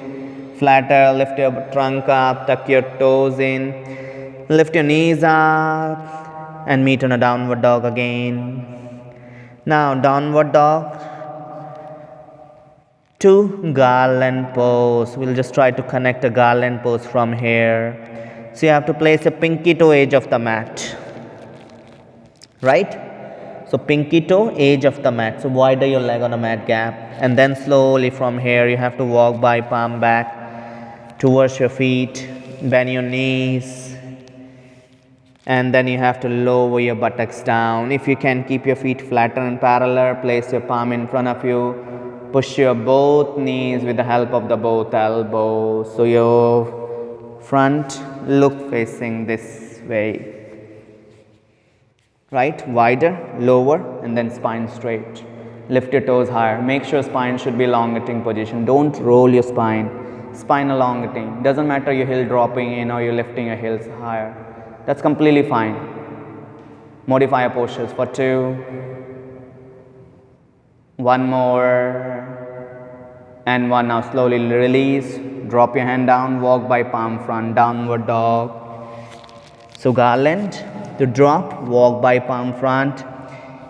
flatter, lift your trunk up, tuck your toes in, lift your knees up and meet on a downward dog again. Now downward dog to Garland Pose. We'll just try to connect a Garland Pose from here. So you have to place a pinky toe edge of the mat, right? So pinky toe, edge of the mat. So widen your leg on the mat gap. And then slowly from here, you have to walk by palm back towards your feet. Bend your knees. And then you have to lower your buttocks down. If you can, keep your feet flatter and parallel. Place your palm in front of you. Push your both knees with the help of the both elbows. So your front look facing this way. Right, wider, lower, and then spine straight. Lift your toes higher. Make sure spine should be elongating position. Don't roll your spine. Spine elongating. Doesn't matter your heel dropping in or you're lifting your heels higher. That's completely fine. Modify your postures for 2. 1 more. And 1. Now slowly release. Drop your hand down. Walk by palm front. Downward dog. So Garland. To drop, walk by palm front,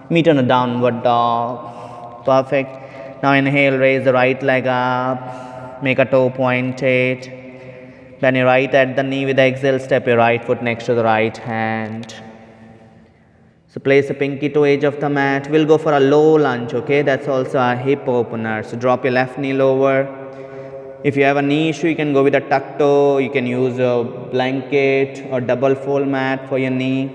meet on a downward dog. Perfect. Now inhale, raise the right leg up, make a toe pointed. Then your right at the knee with the exhale, step your right foot next to the right hand. So place a pinky toe edge of the mat. We'll go for a low lunge, okay? That's also a hip opener. So drop your left knee lower. If you have a knee issue, you can go with a tuck toe. You can use a blanket or double fold mat for your knee.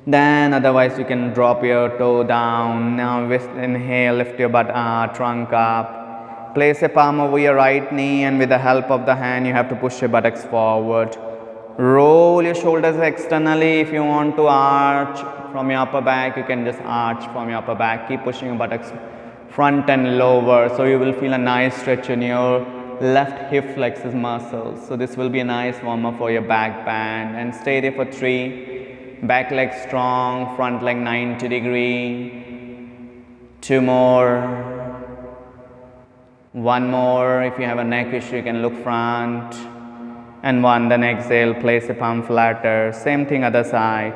Then otherwise you can drop your toe down. Now inhale, lift your trunk up. Place a palm over your right knee and with the help of the hand you have to push your buttocks forward. Roll your shoulders externally. If you want to arch from your upper back, you can just arch from your upper back. Keep pushing your buttocks front and lower, so you will feel a nice stretch in your left hip flexors muscles. So this will be a nice warm up for your back bend. And stay there for 3. Back leg strong, front leg 90 degree. 2 more. 1 more. If you have a neck issue, you can look front. And 1. Then exhale, place a palm flatter. Same thing other side.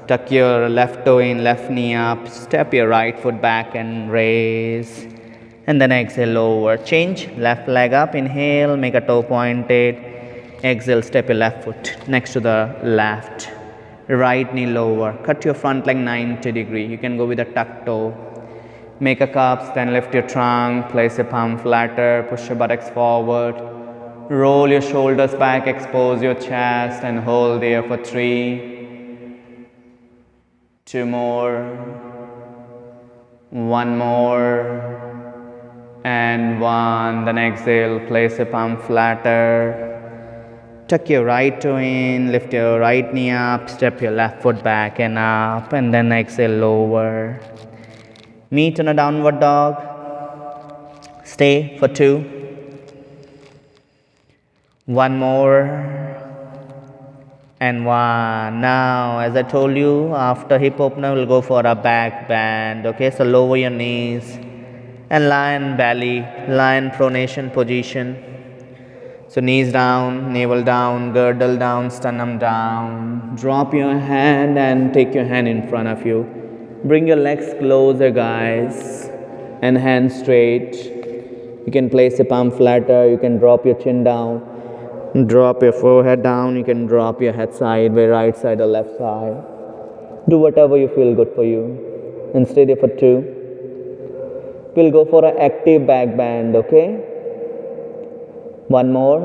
Tuck your left toe in, left knee up. Step your right foot back and raise. And then exhale, lower. Change. Left leg up. Inhale. Make a toe pointed. Exhale. Step your left foot next to the left. Right knee lower. Cut your front leg 90 degree. You can go with a tuck toe. Make a cups. Then lift your trunk. Place your palm flatter. Push your buttocks forward. Roll your shoulders back. Expose your chest. And hold there for 3. 2 more. 1 more. And 1. Then exhale, place your palm flatter. Tuck your right toe in, lift your right knee up, step your left foot back and up, and then exhale, lower. Meet in a downward dog. Stay for 2. 1 more. And 1. Now, as I told you, after hip opener, we'll go for a back bend. Okay, so lower your knees. And lion belly, lion pronation position. So knees down, navel down, girdle down, sternum down. Drop your hand and take your hand in front of you. Bring your legs closer, guys, and hands straight. You can place a palm flatter, you can drop your chin down. Drop your forehead down, you can drop your head sideways, right side or left side. Do whatever you feel good for you. And stay there for 2. We'll go for an active back bend, okay? 1 more.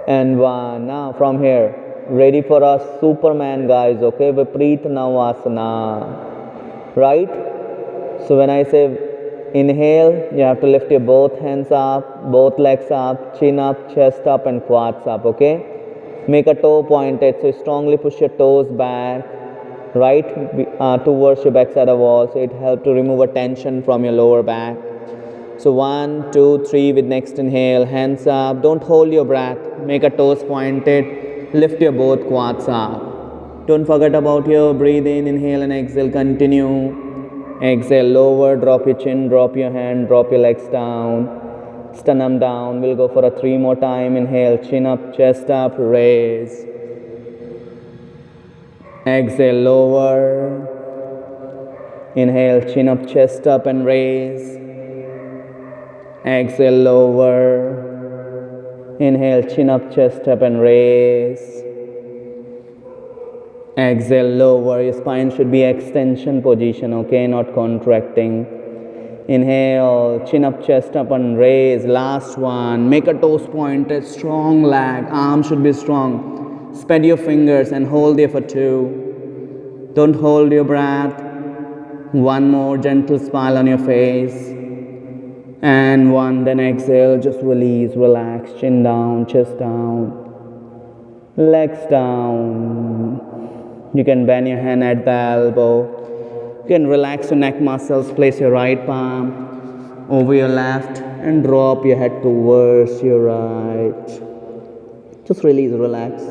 And 1. Now from here, ready for a Superman, guys, okay? Viparita Navasana. Right? So when I say inhale, you have to lift your both hands up, both legs up, chin up, chest up, and quads up, okay? Make a toe pointed, so strongly push your toes back. Right towards your backside of wall, so it helps to remove a tension from your lower back. So 1, 2, 3 with next inhale, hands up, don't hold your breath, make a toes pointed, lift your both quads up. Don't forget about your breathe in, inhale and exhale, continue. Exhale, lower, drop your chin, drop your hand, drop your legs down, sternum down. We'll go for a 3 more time, inhale, chin up, chest up, raise. Exhale, lower. Inhale, chin up, chest up and raise. Exhale, lower. Inhale, chin up, chest up and raise. Exhale, lower. Your spine should be extension position, okay, not contracting. Inhale, chin up, chest up and raise. Last one. Make a toes pointed, strong leg. Arm should be strong. Spread your fingers and hold there for 2. Don't hold your breath. 1 more, gentle smile on your face. And 1, then exhale, just release, relax, chin down, chest down, legs down. You can bend your hand at the elbow. You can relax your neck muscles, place your right palm over your left and drop your head towards your right. Just release, relax.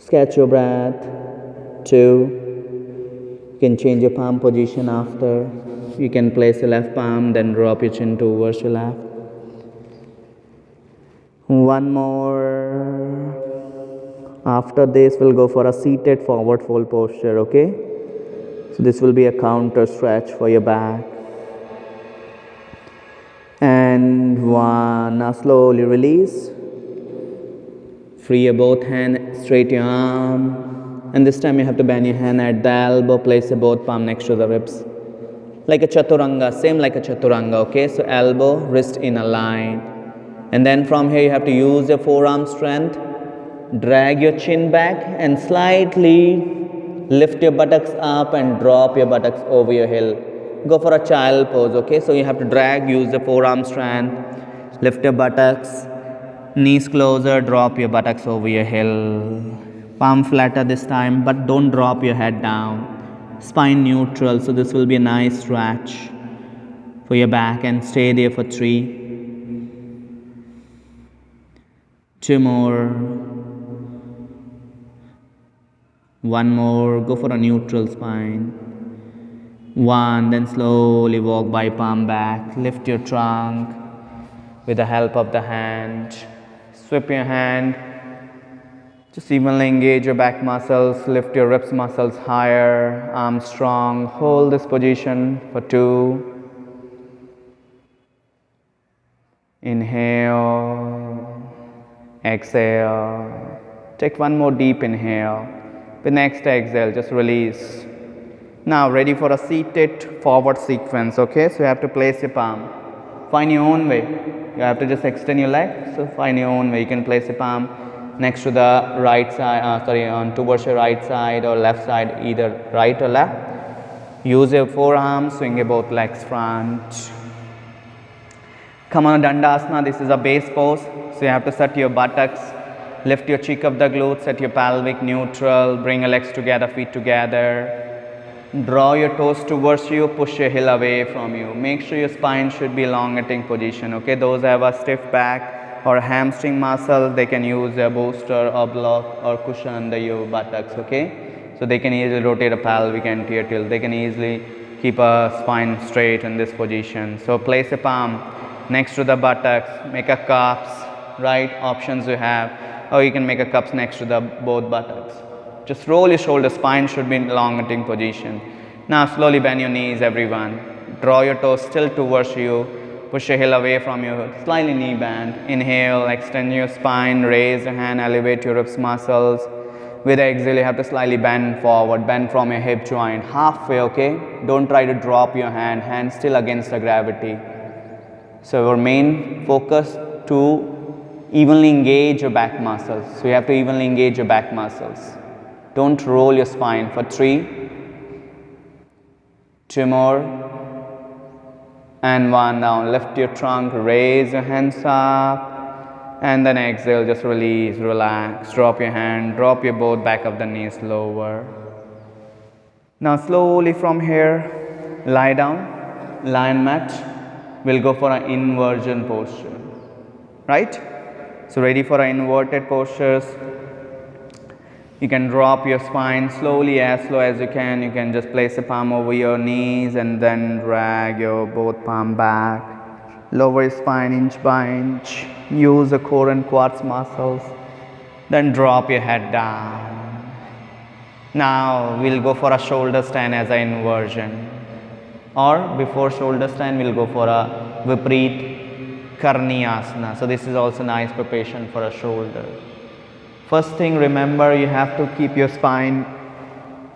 Catch your breath. 2. You can change your palm position after. You can place your left palm, then drop your chin towards your left. 1 more. After this, we'll go for a seated forward fold posture, okay? So this will be a counter stretch for your back. And 1. Now slowly release. Free your both hands, straight your arm. And this time you have to bend your hand at the elbow, place your both palm next to the ribs. Like a Chaturanga, same like a Chaturanga, okay? So elbow, wrist in a line. And then from here you have to use your forearm strength. Drag your chin back and slightly lift your buttocks up and drop your buttocks over your heel. Go for a child pose, okay? So you have to drag, use the forearm strength. Lift your buttocks. Knees closer, drop your buttocks over your heel. Palm flatter this time, but don't drop your head down. Spine neutral, so this will be a nice stretch for your back, and stay there for 3. 2 more. 1 more. Go for a neutral spine. 1, then slowly walk by palm back. Lift your trunk with the help of the hand. Sweep your hand Just evenly engage your back muscles, lift your ribs muscles higher, arms strong. Hold this position for 2. Inhale, exhale. Take one more deep inhale. The next exhale, just release. Now ready for a seated forward sequence, okay? So you have to place your palm. Find your own way. You have to just extend your leg, so find your own way. You can place your palm next to the right side, towards your right side or left side, either right or left. Use your forearms, swing your both legs front. Come on, Dandasana, this is a base pose. So you have to set your buttocks, lift your cheek of the glutes, set your pelvic neutral, bring your legs together, feet together. Draw your toes towards you, push your heel away from you. Make sure your spine should be elongating position, okay? Those have a stiff back or hamstring muscle, they can use a booster or block or cushion under your buttocks, okay? So they can easily rotate a pelvic anterior tilt. They can easily keep a spine straight in this position. So place a palm next to the buttocks, make a cups, right? Options you have. Or you can make a cups next to the both buttocks. Just roll your shoulders, spine should be in elongating position. Now slowly bend your knees, everyone. Draw your toes still towards you. Push your heel away from you, slightly knee bend. Inhale, extend your spine, raise your hand, elevate your ribs muscles. With the exhale, you have to slightly bend forward, bend from your hip joint, halfway, okay? Don't try to drop your hand still against the gravity. So our main focus to evenly engage your back muscles. So you have to evenly engage your back muscles. Don't roll your spine for 3, 2 more, and 1 down. Lift your trunk, raise your hands up, and then exhale, just release, relax. Drop your hand, drop your both back of the knees lower. Now slowly from here, lie down, lion mat. We'll go for an inversion posture, right? So ready for an inverted postures. You can drop your spine slowly, as slow as you can. You can just place a palm over your knees and then drag your both palm back. Lower your spine inch by inch. Use the core and quads muscles. Then drop your head down. Now we'll go for a shoulder stand as an inversion. Or before shoulder stand, we'll go for a Vipreet Karniyasana. So this is also nice preparation for a shoulder. First thing, remember you have to keep your spine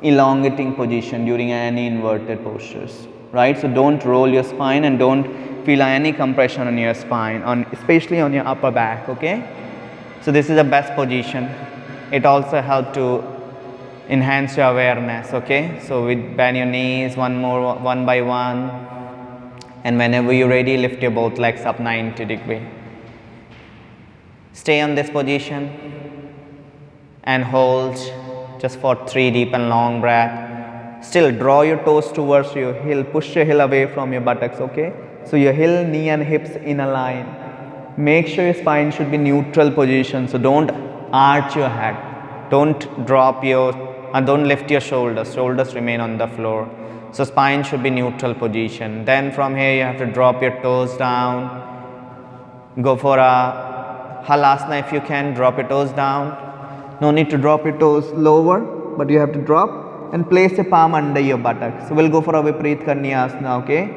elongating position during any inverted postures, right? So don't roll your spine and don't feel any compression on your spine, especially on your upper back, okay? So this is the best position. It also helps to enhance your awareness, okay? So with bend your knees, one by one, and whenever you're ready, lift your both legs up 90 degrees. Stay on this position and hold just for 3 deep and long breath. Still draw your toes towards your heel, push your heel away from your buttocks, okay? So your heel, knee and hips in a line. Make sure your spine should be neutral position, so don't arch your head. Don't drop your, don't lift your shoulders. Shoulders remain on the floor. So spine should be neutral position. Then from here you have to drop your toes down. Go for a halasana if you can, drop your toes down. No need to drop your toes lower, but you have to drop and place a palm under your buttocks. So we'll go for a Vipreet Karniyasana, okay?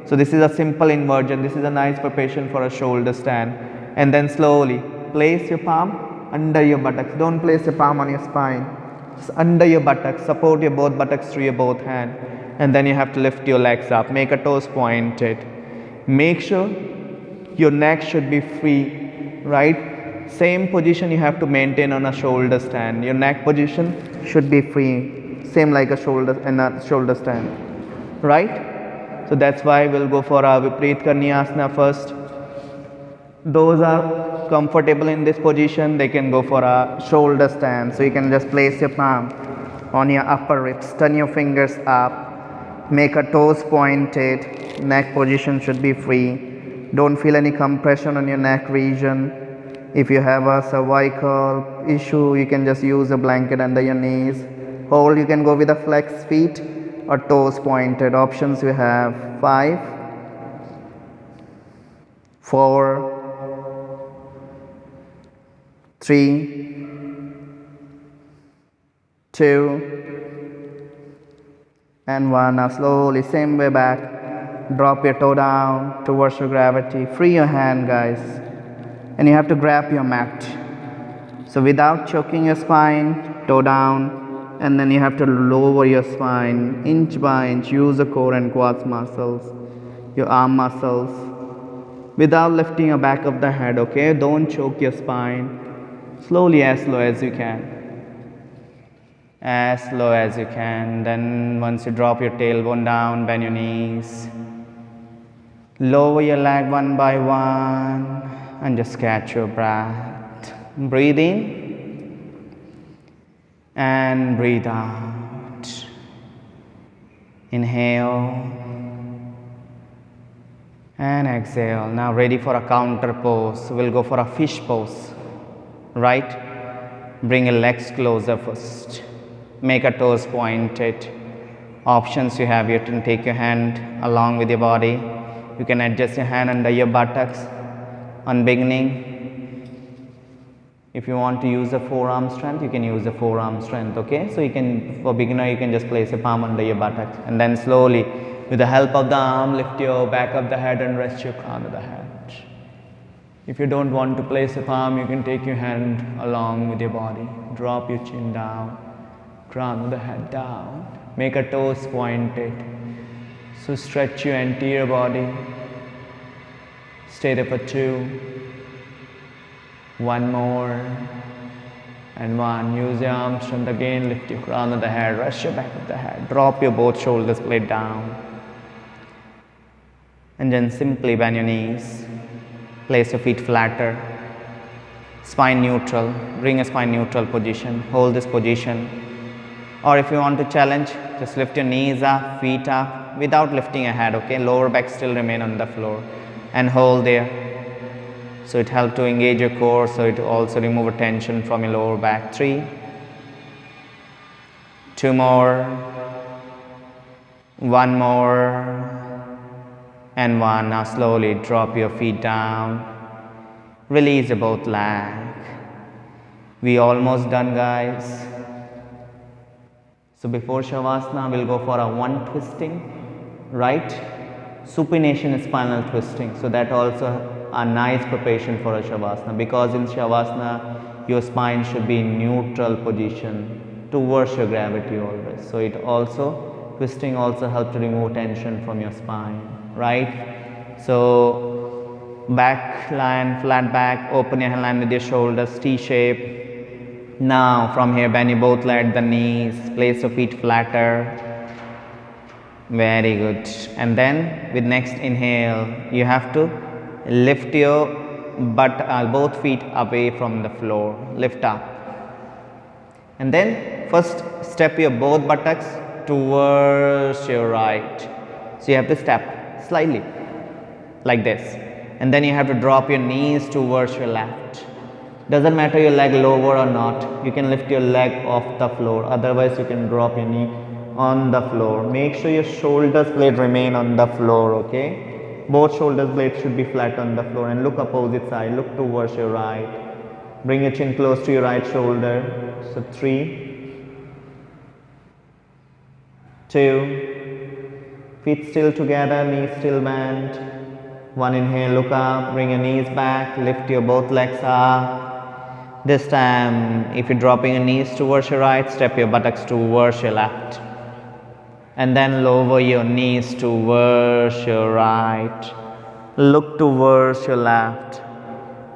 So this is a simple inversion. This is a nice preparation for a shoulder stand. And then slowly place your palm under your buttocks. Don't place your palm on your spine. Just under your buttocks. Support your both buttocks through your both hands. And then you have to lift your legs up. Make your toes pointed. Make sure your neck should be free, right? Same position you have to maintain on a shoulder stand. Your neck position should be free. Same like a shoulder stand, right? So that's why we'll go for a Vipreet Karniyasana first. Those are comfortable in this position, they can go for a shoulder stand. So you can just place your palm on your upper ribs, turn your fingers up, make a toes pointed, neck position should be free. Don't feel any compression on your neck region. If you have a cervical issue, you can just use a blanket under your knees. Hold, you can go with a flex feet or toes pointed. Options you have 5, 4, 3, 2, and 1. Now slowly, same way back. Drop your toe down towards your gravity. Free your hand, guys. And you have to grab your mat. So without choking your spine, toe down. And then you have to lower your spine inch by inch. Use the core and quads muscles, your arm muscles, without lifting your back of the head, okay? Don't choke your spine. Slowly, as slow as you can. As low as you can. Then once you drop your tailbone down, bend your knees. Lower your leg one by one and just catch your breath. Breathe in and breathe out. Inhale and exhale. Now ready for a counter pose. We'll go for a fish pose. Right? Bring your legs closer first. Make a toes pointed. Options you have, you can take your hand along with your body. You can adjust your hand under your buttocks. On beginning, if you want to use the forearm strength, you can use the forearm strength, okay? So you can, for beginner, you can just place a palm under your buttocks. And then slowly, with the help of the arm, lift your back of the head and rest your crown of the head. If you don't want to place a palm, you can take your hand along with your body. Drop your chin down. Crown of the head down. Make a toes pointed. So stretch your entire body. Stay there for 2. 1 more. And 1. Use your arm strength again. Lift your crown of the head. Rest your back of the head. Drop your both shoulders blade down. And then simply bend your knees. Place your feet flatter. Spine neutral. Bring a spine neutral position. Hold this position. Or if you want to challenge, just lift your knees up, feet up, without lifting your head, okay? Lower back still remain on the floor. And hold there. So it helps to engage your core, so it also remove tension from your lower back. 3. 2 more. 1 more. And 1. Now slowly drop your feet down. Release your both legs. We almost done, guys. So before Shavasana, we'll go for a 1 twisting, right? Supination is spinal twisting. So that also a nice preparation for a Shavasana, because in Shavasana, your spine should be in neutral position towards your gravity always. So it also, twisting also helps to remove tension from your spine, right? So back line, flat back, open your hand line with your shoulders, T shape. Now from here, bend your both legs, the knees, place your feet flatter. Very good. And then with next inhale, you have to lift your both feet away from the floor. Lift up. And then first step your both buttocks towards your right. So you have to step slightly like this. And then you have to drop your knees towards your left. Doesn't matter your leg lower or not, you can lift your leg off the floor, otherwise you can drop your knee on the floor. Make sure your shoulders blade remain on the floor, okay? Both shoulders blades should be flat on the floor, and look opposite side, look towards your right. Bring your chin close to your right shoulder. So 3, 2, feet still together, knees still bent. 1 inhale, look up, bring your knees back, lift your both legs up. This time, if you're dropping your knees towards your right, step your buttocks towards your left. And then lower your knees towards your right. Look towards your left.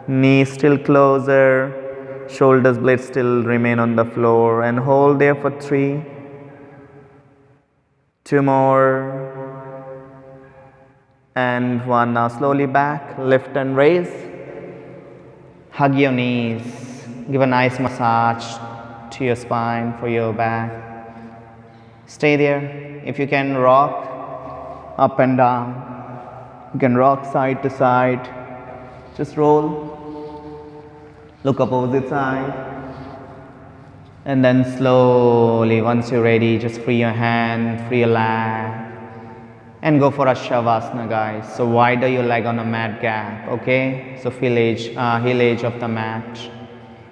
Knees still closer. Shoulders blades still remain on the floor. And hold there for 3. 2 more. And 1. Now slowly back. Lift and raise. Hug your knees. Give a nice massage to your spine for your back. Stay there. If you can, rock up and down. You can rock side to side. Just roll. Look opposite side. And then slowly, once you're ready, just free your hand, free your leg. And go for a Shavasana, guys. So widen your leg on a mat gap, okay? So heel edge of the mat.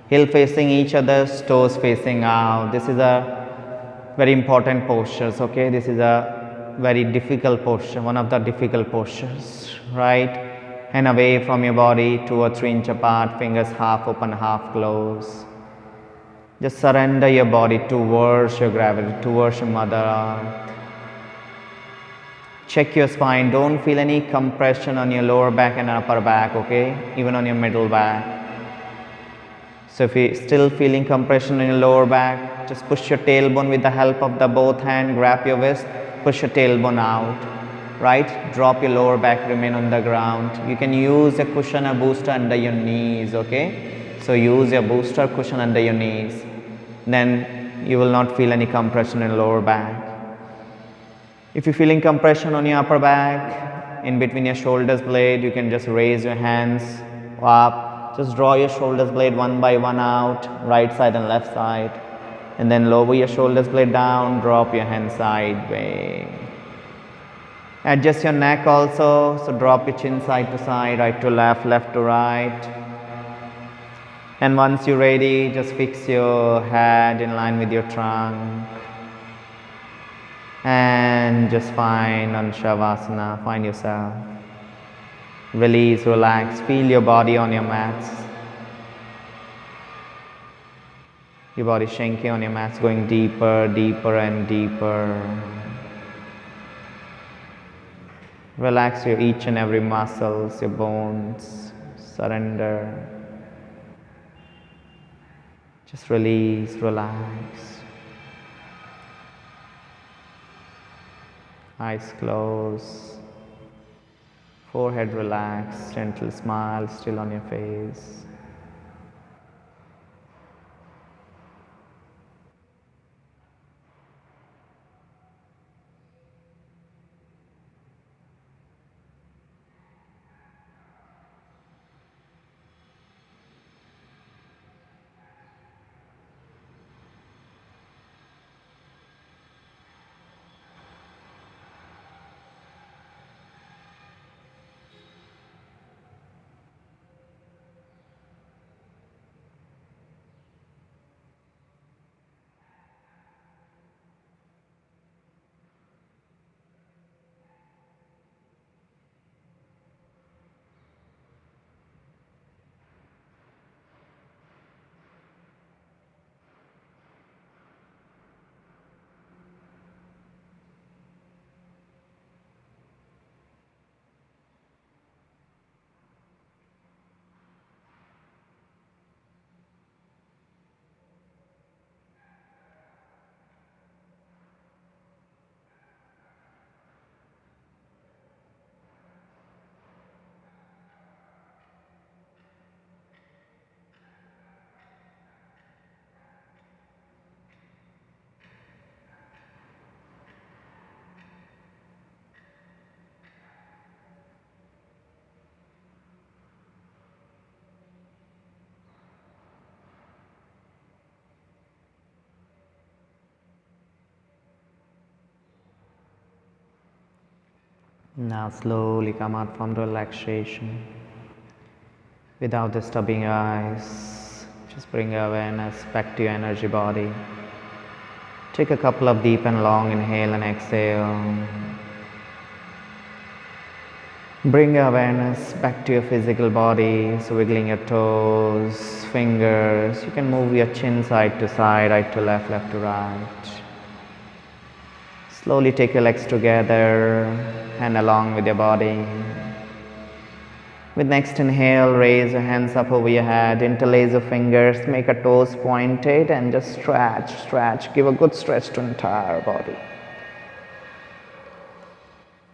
Heel facing each other's, toes facing out. This is a very important postures, okay? This is a very difficult posture, one of the difficult postures, right? And away from your body, 2 or 3 inches apart, fingers half open, half closed. Just surrender your body towards your gravity, towards your Mother Earth. Check your spine, don't feel any compression on your lower back and upper back, okay? Even on your middle back. So if you're still feeling compression in your lower back, just push your tailbone with the help of the both hand, grab your wrist, push your tailbone out, right? Drop your lower back, remain on the ground. You can use a cushion or booster under your knees, okay? So use your booster cushion under your knees. Then you will not feel any compression in lower back. If you're feeling compression on your upper back, in between your shoulders blade, you can just raise your hands up. Just draw your shoulders blade one by one out, right side and left side. And then lower your shoulders blade down, drop your hands sideways. Adjust your neck also, so drop your chin side to side, right to left, left to right. And once you're ready, just fix your head in line with your trunk. And just find on Shavasana, find yourself. Release, relax, feel your body on your mats. Your body shrinking on your mats, going deeper, deeper and deeper. Relax your each and every muscles, your bones, surrender. Just release, relax. Eyes closed. Forehead relaxed, gentle smile still on your face. Now slowly come out from the relaxation without disturbing your eyes. Just bring your awareness back to your energy body. Take a couple of deep and long inhale and exhale. Bring your awareness back to your physical body, so wiggling your toes, fingers. You can move your chin side to side, right to left, left to right. Slowly take your legs together and along with your body. With next inhale, raise your hands up over your head, interlace your fingers, make your toes pointed and just stretch, stretch. Give a good stretch to entire body.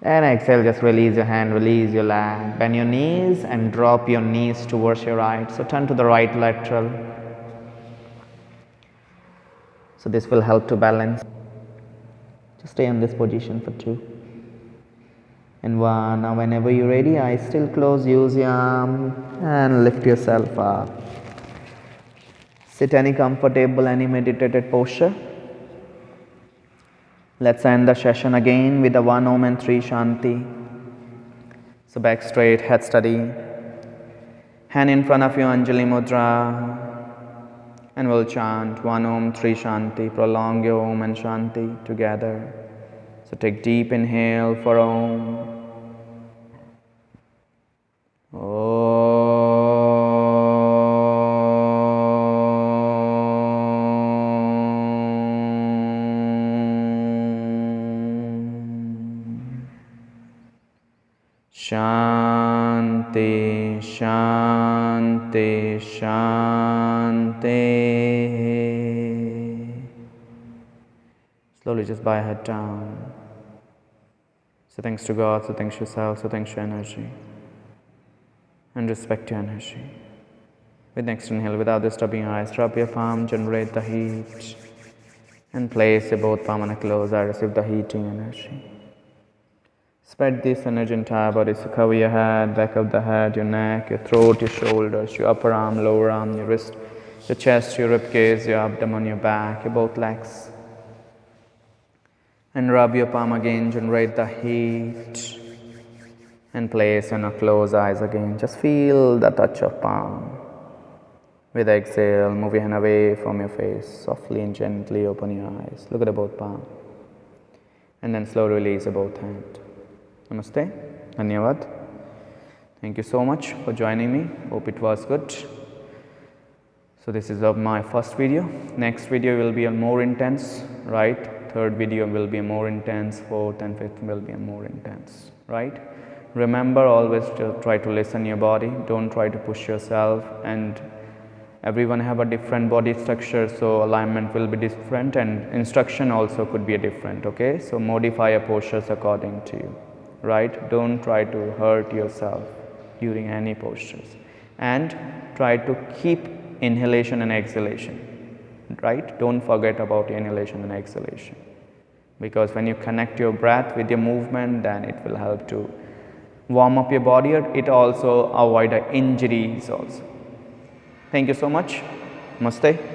And exhale, just release your hand, release your leg. Bend your knees and drop your knees towards your right. So turn to the right lateral. So this will help to balance. Just stay in this position for 2. And 1. Now whenever you're ready, eyes still closed, use your arm and lift yourself up. Sit any comfortable, any meditated posture. Let's end the session again with the 1 Om and 3 Shanti. So back straight, head steady. Hand in front of you, Anjali Mudra. And we'll chant one Om, three Shanti. Prolong your Om and Shanti together. So take deep inhale for Om. Shanti, Shanti, Shanti. Slowly just bow your head down. So thanks to God, so thanks to yourself, so thanks to your energy. And respect your energy. With next inhale, without disturbing your eyes, rub your palm, generate the heat. And place your both palm on a close eye, receive the heating energy. Spread this energy entire body, so cover your head, back of the head, your neck, your throat, your shoulders, your upper arm, lower arm, your wrist, your chest, your ribcage, your abdomen, your back, your both legs. And rub your palm again, generate the heat. And place on a close eyes again. Just feel the touch of palm. With exhale, move your hand away from your face. Softly and gently open your eyes. Look at the both palm. And then slowly release the both hand. Namaste. Dhanyavad. Thank you so much for joining me. Hope it was good. So this is my first video. Next video will be a more intense, right? Third video will be a more intense. Fourth and fifth will be a more intense, right? Remember always to try to listen your body. Don't try to push yourself. And everyone have a different body structure, so alignment will be different and instruction also could be different, okay? So modify your postures according to you, right? Don't try to hurt yourself during any postures. And try to keep inhalation and exhalation, right? Don't forget about inhalation and exhalation. Because when you connect your breath with your movement, then it will help to warm up your body. It also avoid injuries also. Thank you so much. Namaste.